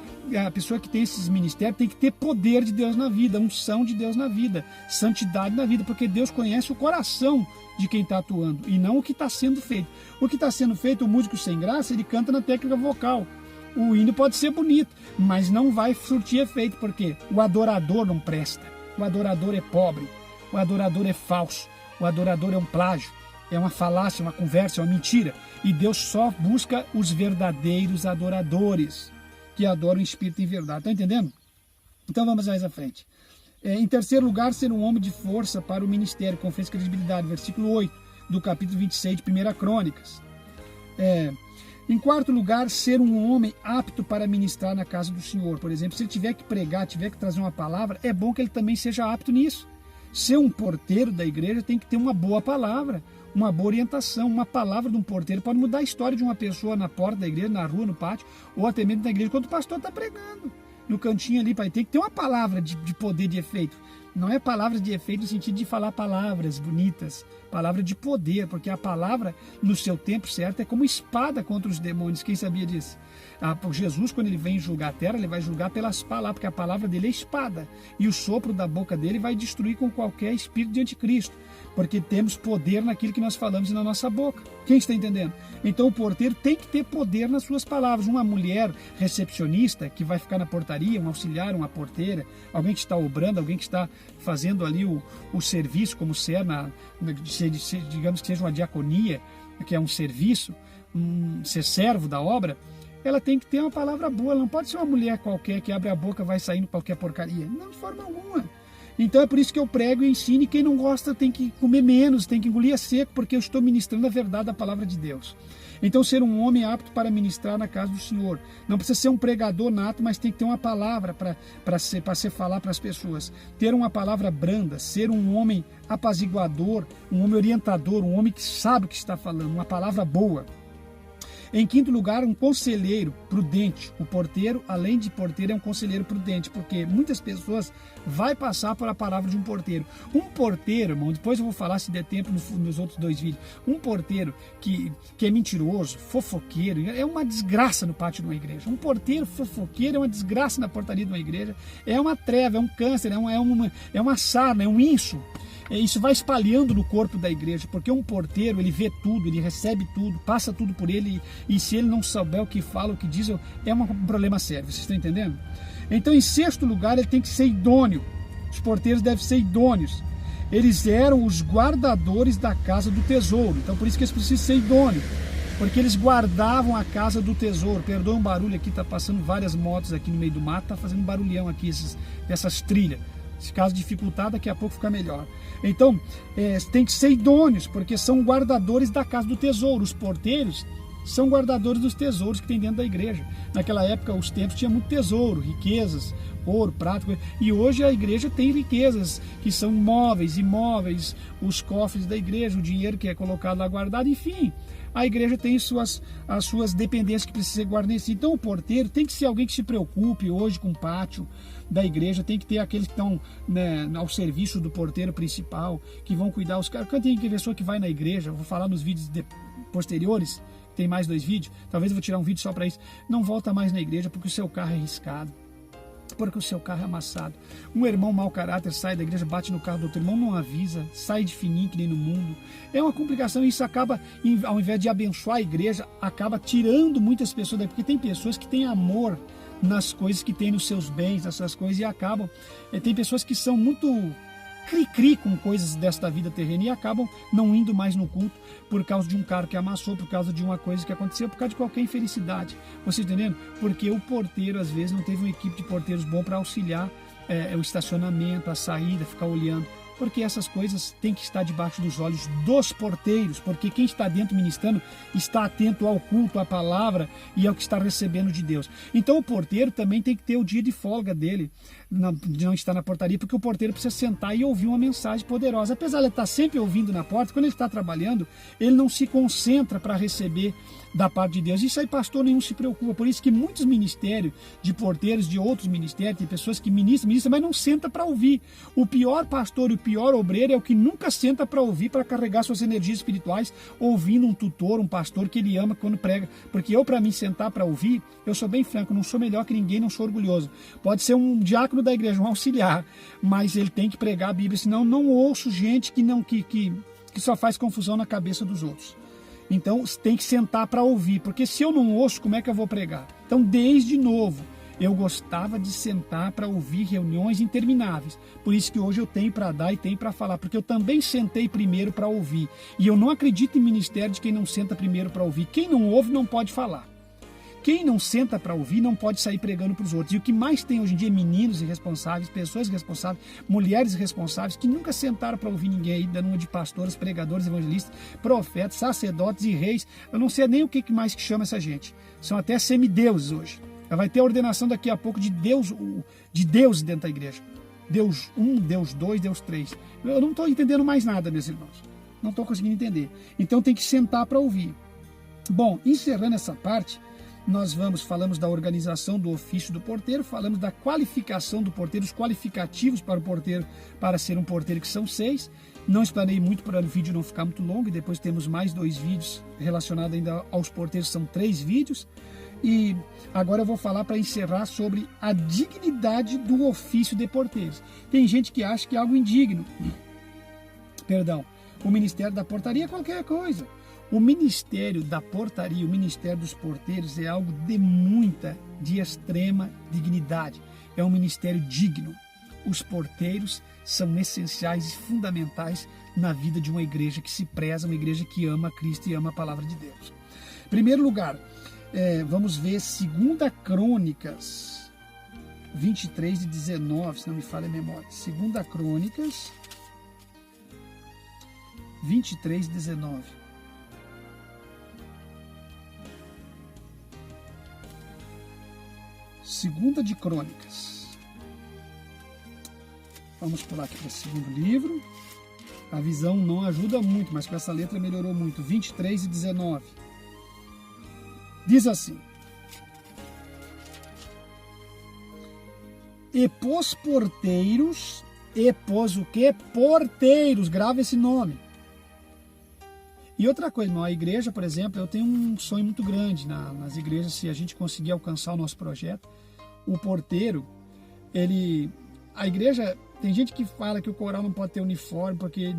a pessoa que tem esses ministérios tem que ter poder de Deus na vida, unção de Deus na vida, santidade na vida, porque Deus conhece o coração de quem está atuando e não o que está sendo feito. O que está sendo feito, o músico sem graça, ele canta na técnica vocal. O hino pode ser bonito, mas não vai surtir efeito, porque o adorador não presta, o adorador é pobre, o adorador é falso. O adorador é um plágio, é uma falácia, uma conversa, é uma mentira. E Deus só busca os verdadeiros adoradores, que adoram o Espírito em verdade. Está entendendo? Então vamos mais à frente. Em terceiro lugar, ser um homem de força para o ministério, confiança e credibilidade. Versículo 8 do capítulo 26 de 1 Crônicas. Em quarto lugar, ser um homem apto para ministrar na casa do Senhor. Por exemplo, se ele tiver que pregar, tiver que trazer uma palavra, é bom que ele também seja apto nisso. ser um porteiro da igreja tem que ter uma boa palavra, uma boa orientação. Uma palavra de um porteiro pode mudar a história de uma pessoa na porta da igreja, na rua, no pátio, ou até mesmo na igreja, quando o pastor está pregando. No cantinho ali, tem que ter uma palavra de poder, de efeito. Não é palavra de efeito no sentido de falar palavras bonitas, palavra de poder, porque a palavra, no seu tempo certo, é como espada contra os demônios. Quem sabia disso? Jesus, quando ele vem julgar a terra, ele vai julgar pelas palavras, porque a palavra dele é espada. E o sopro da boca dele vai destruir com qualquer espírito de anticristo, porque temos poder naquilo que nós falamos na nossa boca. Quem está entendendo? Então o porteiro tem que ter poder nas suas palavras. Uma mulher recepcionista que vai ficar na portaria, um auxiliar, uma porteira, alguém que está obrando, alguém que está fazendo ali o serviço, como ser, digamos que seja uma diaconia, que é um serviço, ser servo da obra, ela tem que ter uma palavra boa. Ela não pode ser uma mulher qualquer que abre a boca e vai saindo qualquer porcaria. Não, de forma alguma. Então é por isso que eu prego e ensino, e quem não gosta tem que comer menos, tem que engolir a seco, porque eu estou ministrando a verdade da palavra de Deus. Então ser um homem apto para ministrar na casa do Senhor. Não precisa ser um pregador nato, mas tem que ter uma palavra para se falar para as pessoas. Ter uma palavra branda, ser um homem apaziguador, um homem orientador, um homem que sabe o que está falando, uma palavra boa. Em quinto lugar, um conselheiro prudente. O porteiro, além de porteiro, é um conselheiro prudente, porque muitas pessoas vão passar por a palavra de um porteiro. Um porteiro, irmão, depois eu vou falar se der tempo nos outros 2 vídeos, um porteiro que é mentiroso, fofoqueiro, é uma desgraça no pátio de uma igreja. Um porteiro fofoqueiro é uma desgraça na portaria de uma igreja, é uma treva, é um câncer, é uma sarna, é um inso. Isso vai espalhando no corpo da igreja, porque um porteiro, ele vê tudo, ele recebe tudo, passa tudo por ele, e se ele não souber o que fala, o que diz, é um problema sério. Vocês estão entendendo? Então, em sexto lugar, ele tem que ser idôneo. Os porteiros devem ser idôneos. Eles eram os guardadores da casa do tesouro, então por isso que eles precisam ser idôneos, porque eles guardavam a casa do tesouro. Perdoa um barulho aqui, está passando várias motos aqui no meio do mato, está fazendo um barulhão aqui, essas trilhas. Se caso dificultar, daqui a pouco fica melhor. Então, tem que ser idôneos, porque são guardadores da casa do tesouro. Os porteiros são guardadores dos tesouros que tem dentro da igreja. Naquela época, os templos tinham muito tesouro, riquezas, ouro, prata, e hoje a igreja tem riquezas, que são móveis, imóveis, os cofres da igreja, o dinheiro que é colocado lá guardado, enfim. A igreja tem as suas dependências que precisam ser guarnecidas. Então o porteiro tem que ser alguém que se preocupe hoje com o pátio da igreja, tem que ter aqueles que estão, né, ao serviço do porteiro principal, que vão cuidar os caras. Quando tem pessoa que vai na igreja, eu vou falar nos vídeos posteriores, tem mais 2 vídeos, talvez eu vou tirar um vídeo só para isso, não volta mais na igreja porque o seu carro é riscado, porque o seu carro é amassado. Um irmão mau caráter sai da igreja, bate no carro do outro irmão, não avisa, sai de fininho que nem no mundo. É uma complicação, e isso acaba, ao invés de abençoar a igreja, acaba tirando muitas pessoas daí, porque tem pessoas que têm amor nas coisas que tem, nos seus bens, nas suas coisas, e acabam, tem pessoas que são muito cri-cri com coisas desta vida terrena e acabam não indo mais no culto por causa de um carro que amassou, por causa de uma coisa que aconteceu, por causa de qualquer infelicidade. Você entendendo? Porque o porteiro, às vezes, não teve uma equipe de porteiros bom para auxiliar o estacionamento, a saída, ficar olhando. Porque essas coisas têm que estar debaixo dos olhos dos porteiros, porque quem está dentro ministrando está atento ao culto, à palavra e ao que está recebendo de Deus. Então o porteiro também tem que ter o dia de folga dele, de não estar na portaria, porque o porteiro precisa sentar e ouvir uma mensagem poderosa. Apesar de ele estar sempre ouvindo na porta, quando ele está trabalhando, ele não se concentra para receber da parte de Deus. Isso aí pastor nenhum se preocupa. Por isso que muitos ministérios de porteiros de outros ministérios, tem pessoas que ministram, mas não senta para ouvir. O pior pastor e o pior obreiro é o que nunca senta para ouvir, para carregar suas energias espirituais, ouvindo um tutor, um pastor que ele ama quando prega. Porque eu, para mim, sentar para ouvir, eu sou bem franco, não sou melhor que ninguém, não sou orgulhoso. Pode ser um diácono da igreja, um auxiliar, mas ele tem que pregar a Bíblia, senão não ouço gente que só faz confusão na cabeça dos outros. Então tem que sentar para ouvir, porque se eu não ouço, como é que eu vou pregar? Então, desde novo, eu gostava de sentar para ouvir reuniões intermináveis. Por isso que hoje eu tenho para dar e tenho para falar, porque eu também sentei primeiro para ouvir. E eu não acredito em ministério de quem não senta primeiro para ouvir. Quem não ouve não pode falar. Quem não senta para ouvir não pode sair pregando para os outros. E o que mais tem hoje em dia é meninos irresponsáveis, pessoas irresponsáveis, mulheres irresponsáveis, que nunca sentaram para ouvir ninguém aí, dando uma de pastores, pregadores, evangelistas, profetas, sacerdotes e reis. Eu não sei nem o que mais que chama essa gente. São até semideuses hoje. Vai ter a ordenação daqui a pouco de Deus dentro da igreja. Deus 1, Deus 2, Deus 3. Eu não estou entendendo mais nada, meus irmãos. Não estou conseguindo entender. Então tem que sentar para ouvir. Bom, encerrando essa parte, nós falamos da organização do ofício do porteiro, falamos da qualificação do porteiro, os qualificativos para o porteiro, para ser um porteiro, que são 6. Não explanei muito para o vídeo não ficar muito longo, e depois temos mais 2 vídeos relacionados ainda aos porteiros, são 3 vídeos. E agora eu vou falar para encerrar sobre a dignidade do ofício de porteiros. Tem gente que acha que é algo indigno. Perdão, o ministério da portaria é qualquer coisa. O ministério da portaria, o ministério dos porteiros é algo de extrema dignidade. É um ministério digno. Os porteiros são essenciais e fundamentais na vida de uma igreja que se preza, uma igreja que ama Cristo e ama a palavra de Deus. Em primeiro lugar, vamos ver 2 Crônicas 23 e 19, se não me falha a memória. 2 Crônicas 23 e 19. Segunda de Crônicas. Vamos pular aqui para o segundo livro. A visão não ajuda muito, mas com essa letra melhorou muito. 23 e 19. Diz assim: e pôs porteiros, e pôs o quê? Porteiros, grava esse nome. E outra coisa, irmão, a igreja, por exemplo, eu tenho um sonho muito grande nas igrejas, se a gente conseguir alcançar o nosso projeto. O porteiro, a igreja, tem gente que fala que o coral não pode ter uniforme porque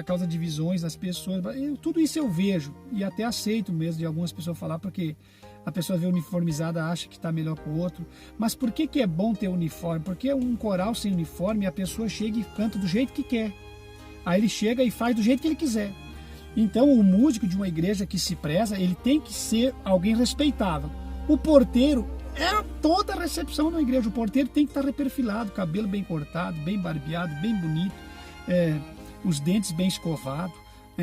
causa divisões das pessoas. Tudo isso eu vejo e até aceito mesmo de algumas pessoas falar, porque a pessoa vê uniformizada, acha que está melhor que o outro. Mas por que é bom ter uniforme? Porque um coral sem uniforme, a pessoa chega e canta do jeito que quer. Aí ele chega e faz do jeito que ele quiser. Então o músico de uma igreja que se preza, ele tem que ser alguém respeitável. O porteiro é toda a recepção na igreja. O porteiro tem que estar reperfilado, cabelo bem cortado, bem barbeado, bem bonito, os dentes bem escovados,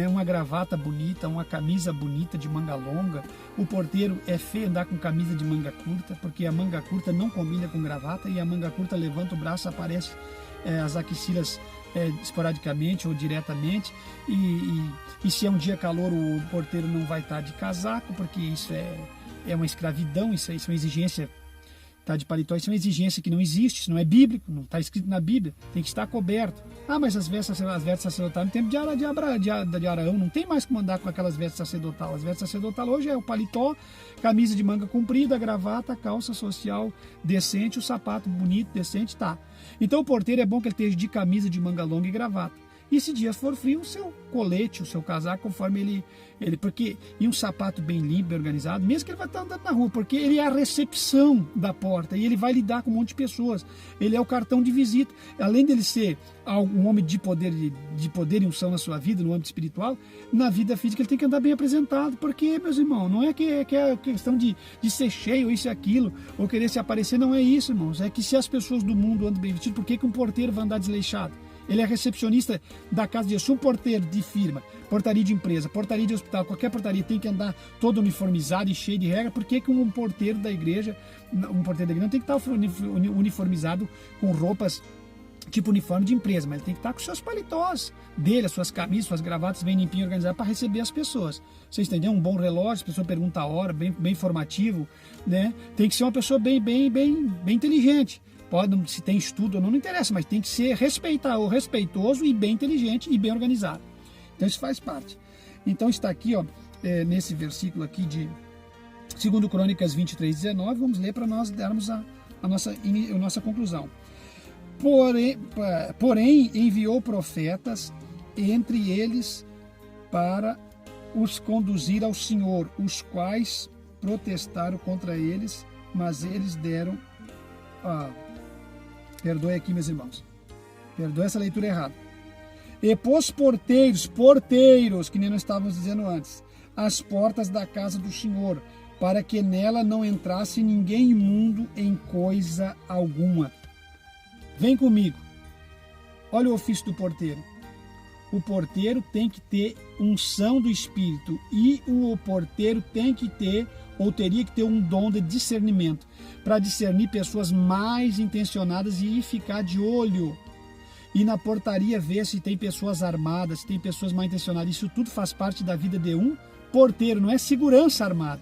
uma gravata bonita, uma camisa bonita de manga longa. O porteiro é feio andar com camisa de manga curta, porque a manga curta não combina com gravata, e a manga curta levanta o braço, aparece as axilas esporadicamente ou diretamente, e se é um dia calor, o porteiro não vai estar de casaco, porque isso é uma escravidão, isso é uma exigência. Tá de paletó, isso é uma exigência que não existe, isso não é bíblico, não está escrito na Bíblia, tem que estar coberto. Mas as vestes sacerdotais no tempo de Araão, não tem mais como andar com aquelas vestes sacerdotais. As vestes sacerdotais hoje é o paletó, camisa de manga comprida, gravata, calça social decente, o sapato bonito, decente, tá. Então o porteiro é bom que ele esteja de camisa de manga longa e gravata. E se dia for frio, o seu colete, o seu casaco, conforme e um sapato bem limpo, bem organizado, mesmo que ele vai estar andando na rua, porque ele é a recepção da porta e ele vai lidar com um monte de pessoas. Ele é o cartão de visita. Além dele ser um homem de poder e unção na sua vida, no âmbito espiritual, na vida física ele tem que andar bem apresentado, porque, meus irmãos, não é que é questão de ser cheio, isso e aquilo, ou querer se aparecer, não é isso, irmãos. É que se as pessoas do mundo andam bem vestidas, por que um porteiro vai andar desleixado? Ele é recepcionista da casa de Deus. Se um porteiro de firma, portaria de empresa, portaria de hospital, qualquer portaria tem que andar todo uniformizado e cheio de regra, por que um porteiro da igreja não tem que estar uniformizado com roupas tipo uniforme de empresa, mas ele tem que estar com seus paletós dele, as suas camisas, suas gravatas bem limpinhas, organizadas para receber as pessoas. Vocês entenderam? Um bom relógio, a pessoa pergunta a hora, bem informativo, né? Tem que ser uma pessoa bem inteligente. Se tem estudo ou não interessa, mas tem que ser respeitoso e bem inteligente e bem organizado. Então isso faz parte. Então está aqui, nesse versículo aqui de 2 Crônicas 23, 19, vamos ler para nós darmos a nossa conclusão. Porém, enviou profetas entre eles para os conduzir ao Senhor, os quais protestaram contra eles, mas eles deram... Perdoe aqui, meus irmãos. Perdoe essa leitura errada. E pôs porteiros, que nem nós estávamos dizendo antes, às portas da casa do Senhor, para que nela não entrasse ninguém imundo em coisa alguma. Vem comigo. Olha o ofício do porteiro. O porteiro tem que ter unção do Espírito e o porteiro tem que ter ou teria que ter um dom de discernimento para discernir pessoas mais intencionadas e ficar de olho. E na portaria ver se tem pessoas armadas, se tem pessoas mal intencionadas. Isso tudo faz parte da vida de um porteiro, não é segurança armado.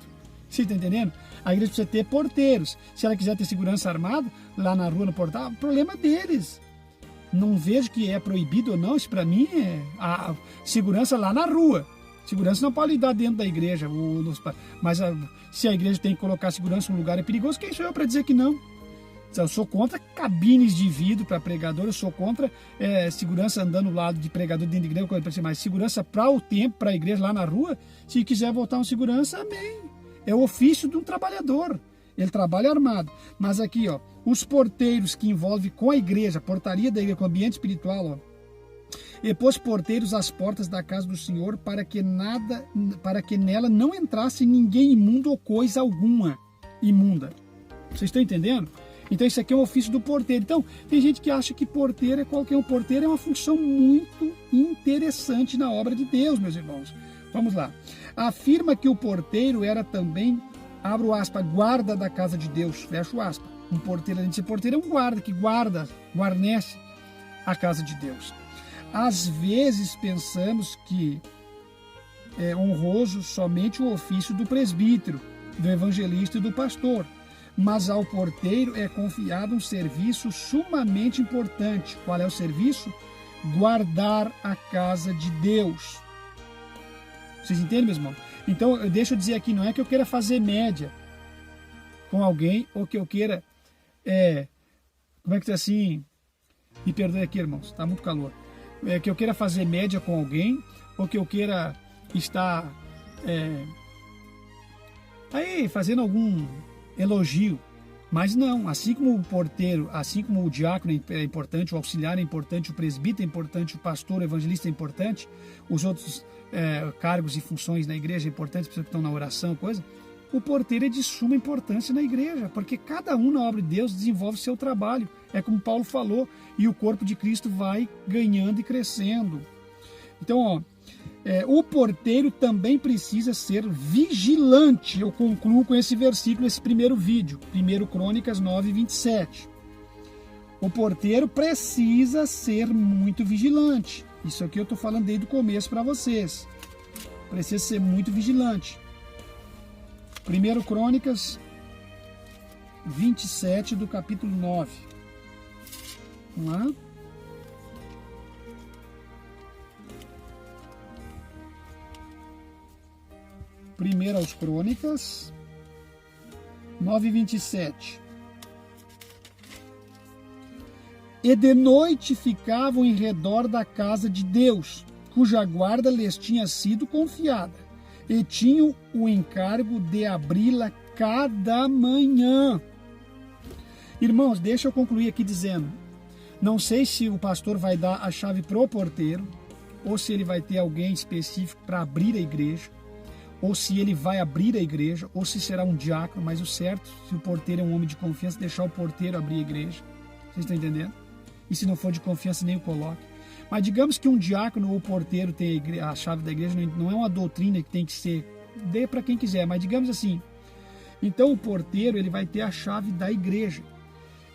Você está entendendo? A igreja precisa ter porteiros. Se ela quiser ter segurança armada, lá na rua, no portal, problema deles. Não vejo que é proibido ou não, isso para mim é a segurança lá na rua. Segurança não pode lidar dentro da igreja. Mas se a igreja tem que colocar segurança num lugar é perigoso, quem sou eu para dizer que não? Eu sou contra cabines de vidro para pregador, eu sou contra segurança andando do lado de pregador dentro da igreja, mas segurança para o tempo, para a igreja lá na rua, se quiser voltar uma segurança, amém. É o ofício de um trabalhador, ele trabalha armado. Mas aqui, ó, os porteiros que envolvem com a igreja, portaria da igreja, com o ambiente espiritual, ó, e pôs porteiros às portas da casa do Senhor para que nela não entrasse ninguém imundo ou coisa alguma imunda. Vocês estão entendendo? Então isso aqui é um ofício do porteiro. Então tem gente que acha que porteiro é qualquer um. Porteiro é uma função muito interessante na obra de Deus, meus irmãos. Vamos lá. Afirma que o porteiro era também, abro aspas, guarda da casa de Deus, fecho aspas. Um porteiro, a gente diz, porteiro é um guarda que guarnece a casa de Deus. Às vezes pensamos que é honroso somente o ofício do presbítero, do evangelista e do pastor, mas ao porteiro é confiado um serviço sumamente importante. Qual é o serviço? Guardar a casa de Deus. Vocês entendem, meus irmãos? Então, deixa eu dizer aqui, não é que eu queira fazer média com alguém, ou que eu queira, como é que tá assim, me perdoe aqui, irmãos, tá muito calor. Que eu queira fazer média com alguém, ou que eu queira estar aí fazendo algum elogio. Mas não, assim como o porteiro, assim como o diácono é importante, o auxiliar é importante, o presbítero é importante, o pastor, o evangelista é importante, os outros cargos e funções na igreja é importante, pessoas que estão na oração, coisa, o porteiro é de suma importância na igreja, porque cada um na obra de Deus desenvolve seu trabalho. É como Paulo falou, e o corpo de Cristo vai ganhando e crescendo. Então, ó, o porteiro também precisa ser vigilante. Eu concluo com esse versículo, esse primeiro vídeo, 1 Crônicas 9, 27. O porteiro precisa ser muito vigilante. Isso aqui eu estou falando desde o começo para vocês. Precisa ser muito vigilante. 1 Crônicas 27 do capítulo 9. Vamos lá. Primeiro aos Crônicas 9:27. E de noite ficavam em redor da casa de Deus, cuja guarda lhes tinha sido confiada, e tinham o encargo de abri-la cada manhã. Irmãos, deixa eu concluir aqui dizendo, não sei se o pastor vai dar a chave pro porteiro, ou se ele vai ter alguém específico para abrir a igreja, ou se ele vai abrir a igreja, ou se será um diácono, mas o certo, se o porteiro é um homem de confiança, deixar o porteiro abrir a igreja. Vocês estão entendendo? E se não for de confiança, nem o coloque. Mas digamos que um diácono ou porteiro tem a chave da igreja, não é uma doutrina que tem que ser, dê para quem quiser, mas digamos assim, então o porteiro ele vai ter a chave da igreja.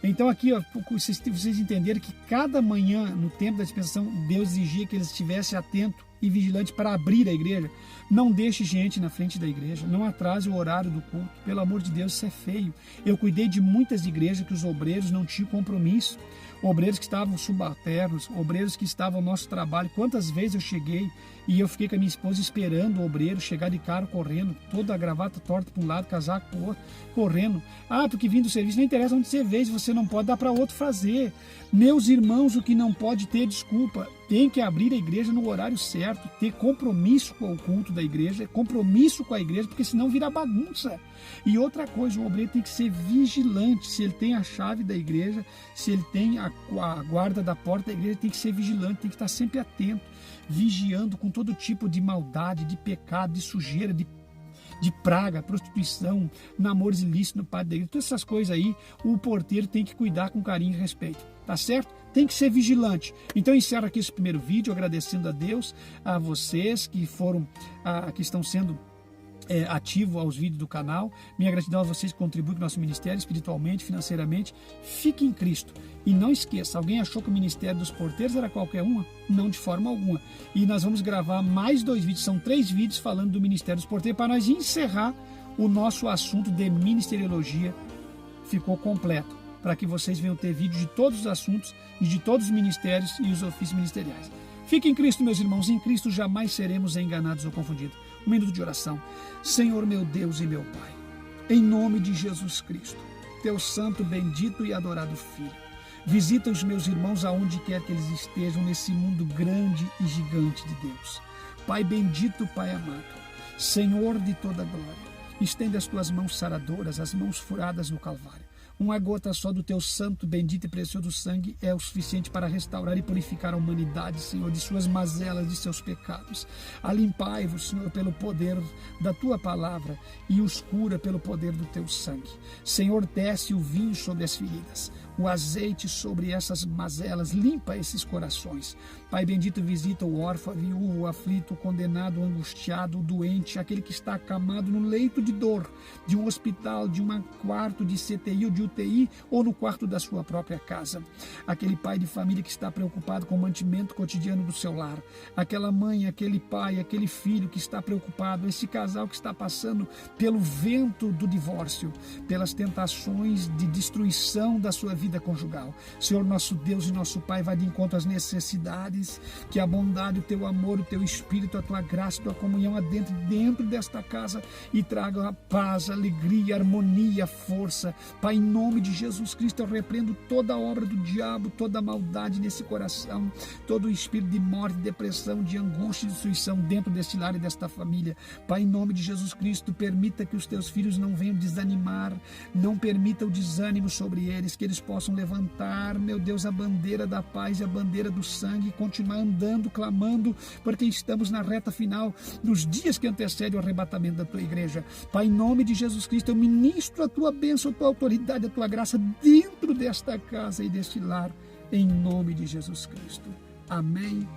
Então aqui, ó, vocês entenderam que cada manhã, no tempo da dispensação, Deus exigia que eles estivessem atentos e vigilantes para abrir a igreja. Não deixe gente na frente da igreja, não atrase o horário do culto. Pelo amor de Deus, isso é feio. Eu cuidei de muitas igrejas que os obreiros não tinham compromisso. Obreiros que estavam subalternos, obreiros que estavam no nosso trabalho. Quantas vezes eu cheguei e eu fiquei com a minha esposa esperando o obreiro chegar de carro correndo, toda a gravata torta para um lado, casaco para o outro, correndo. Ah, porque vindo do serviço, não interessa onde você veio, você não pode dar para outro fazer. Meus irmãos, o que não pode ter desculpa, tem que abrir a igreja no horário certo, ter compromisso com o culto da igreja, compromisso com a igreja, porque senão vira bagunça. E outra coisa, o obreiro tem que ser vigilante. Se ele tem a chave da igreja, se ele tem a guarda da porta da igreja, tem que ser vigilante, tem que estar sempre atento, vigiando com todo tipo de maldade, de pecado, de sujeira, de praga, prostituição, namoros ilícitos no pátio da igreja, todas essas coisas aí, o porteiro tem que cuidar com carinho e respeito, tá certo? Tem que ser vigilante. Então encerro aqui esse primeiro vídeo, agradecendo a Deus, a vocês que foram, que estão sendo ativo aos vídeos do canal. Minha gratidão a vocês que contribuem com o nosso ministério espiritualmente, financeiramente. Fique em Cristo. E não esqueça, alguém achou que o ministério dos porteiros era qualquer uma? Não, de forma alguma. E nós vamos gravar mais 2 vídeos, são 3 vídeos falando do ministério dos porteiros para nós encerrar o nosso assunto de ministeriologia. Ficou completo, para que vocês venham ter vídeos de todos os assuntos e de todos os ministérios e os ofícios ministeriais. Fique em Cristo, meus irmãos. Em Cristo jamais seremos enganados ou confundidos. Um minuto de oração. Senhor, meu Deus e meu Pai, em nome de Jesus Cristo, teu santo, bendito e adorado Filho, visita os meus irmãos aonde quer que eles estejam nesse mundo grande e gigante de Deus. Pai bendito, Pai amado, Senhor de toda glória, estende as tuas mãos saradoras, as mãos furadas no Calvário. Uma gota só do teu santo, bendito e precioso sangue é o suficiente para restaurar e purificar a humanidade, Senhor, de suas mazelas, de seus pecados. Alimpai-vos, Senhor, pelo poder da tua palavra e os cura pelo poder do teu sangue. Senhor, desce o vinho sobre as feridas, o azeite sobre essas mazelas, limpa esses corações. Pai bendito, visita o órfão, a viúva, o aflito, o condenado, o angustiado, o doente, aquele que está acamado no leito de dor, de um hospital, de um quarto de CTI ou de UTI, ou no quarto da sua própria casa. Aquele pai de família que está preocupado com o mantimento cotidiano do seu lar. Aquela mãe, aquele pai, aquele filho que está preocupado. Esse casal que está passando pelo vento do divórcio, pelas tentações de destruição da sua vida conjugal. Senhor, nosso Deus e nosso Pai, vai de encontro às necessidades, que a bondade, o teu amor, o teu espírito, a tua graça, a tua comunhão adentre dentro desta casa e traga a paz, alegria, harmonia, força. Pai, em nome de Jesus Cristo, eu repreendo toda a obra do diabo, toda a maldade nesse coração, todo o espírito de morte, de depressão, de angústia e destruição dentro deste lar e desta família. Pai, em nome de Jesus Cristo, permita que os teus filhos não venham desanimar, não permita o desânimo sobre eles, que eles possam levantar, meu Deus, a bandeira da paz e a bandeira do sangue e continuar andando, clamando, porque estamos na reta final dos dias que antecedem o arrebatamento da tua igreja. Pai, em nome de Jesus Cristo, eu ministro a tua bênção, a tua autoridade, a tua graça dentro desta casa e deste lar, em nome de Jesus Cristo. Amém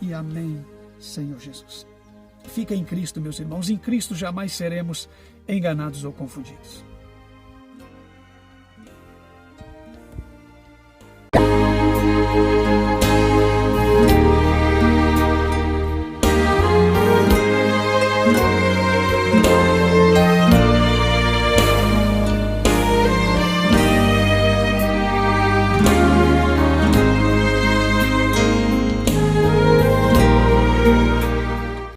e amém, Senhor Jesus. Fica em Cristo, meus irmãos. Em Cristo jamais seremos enganados ou confundidos.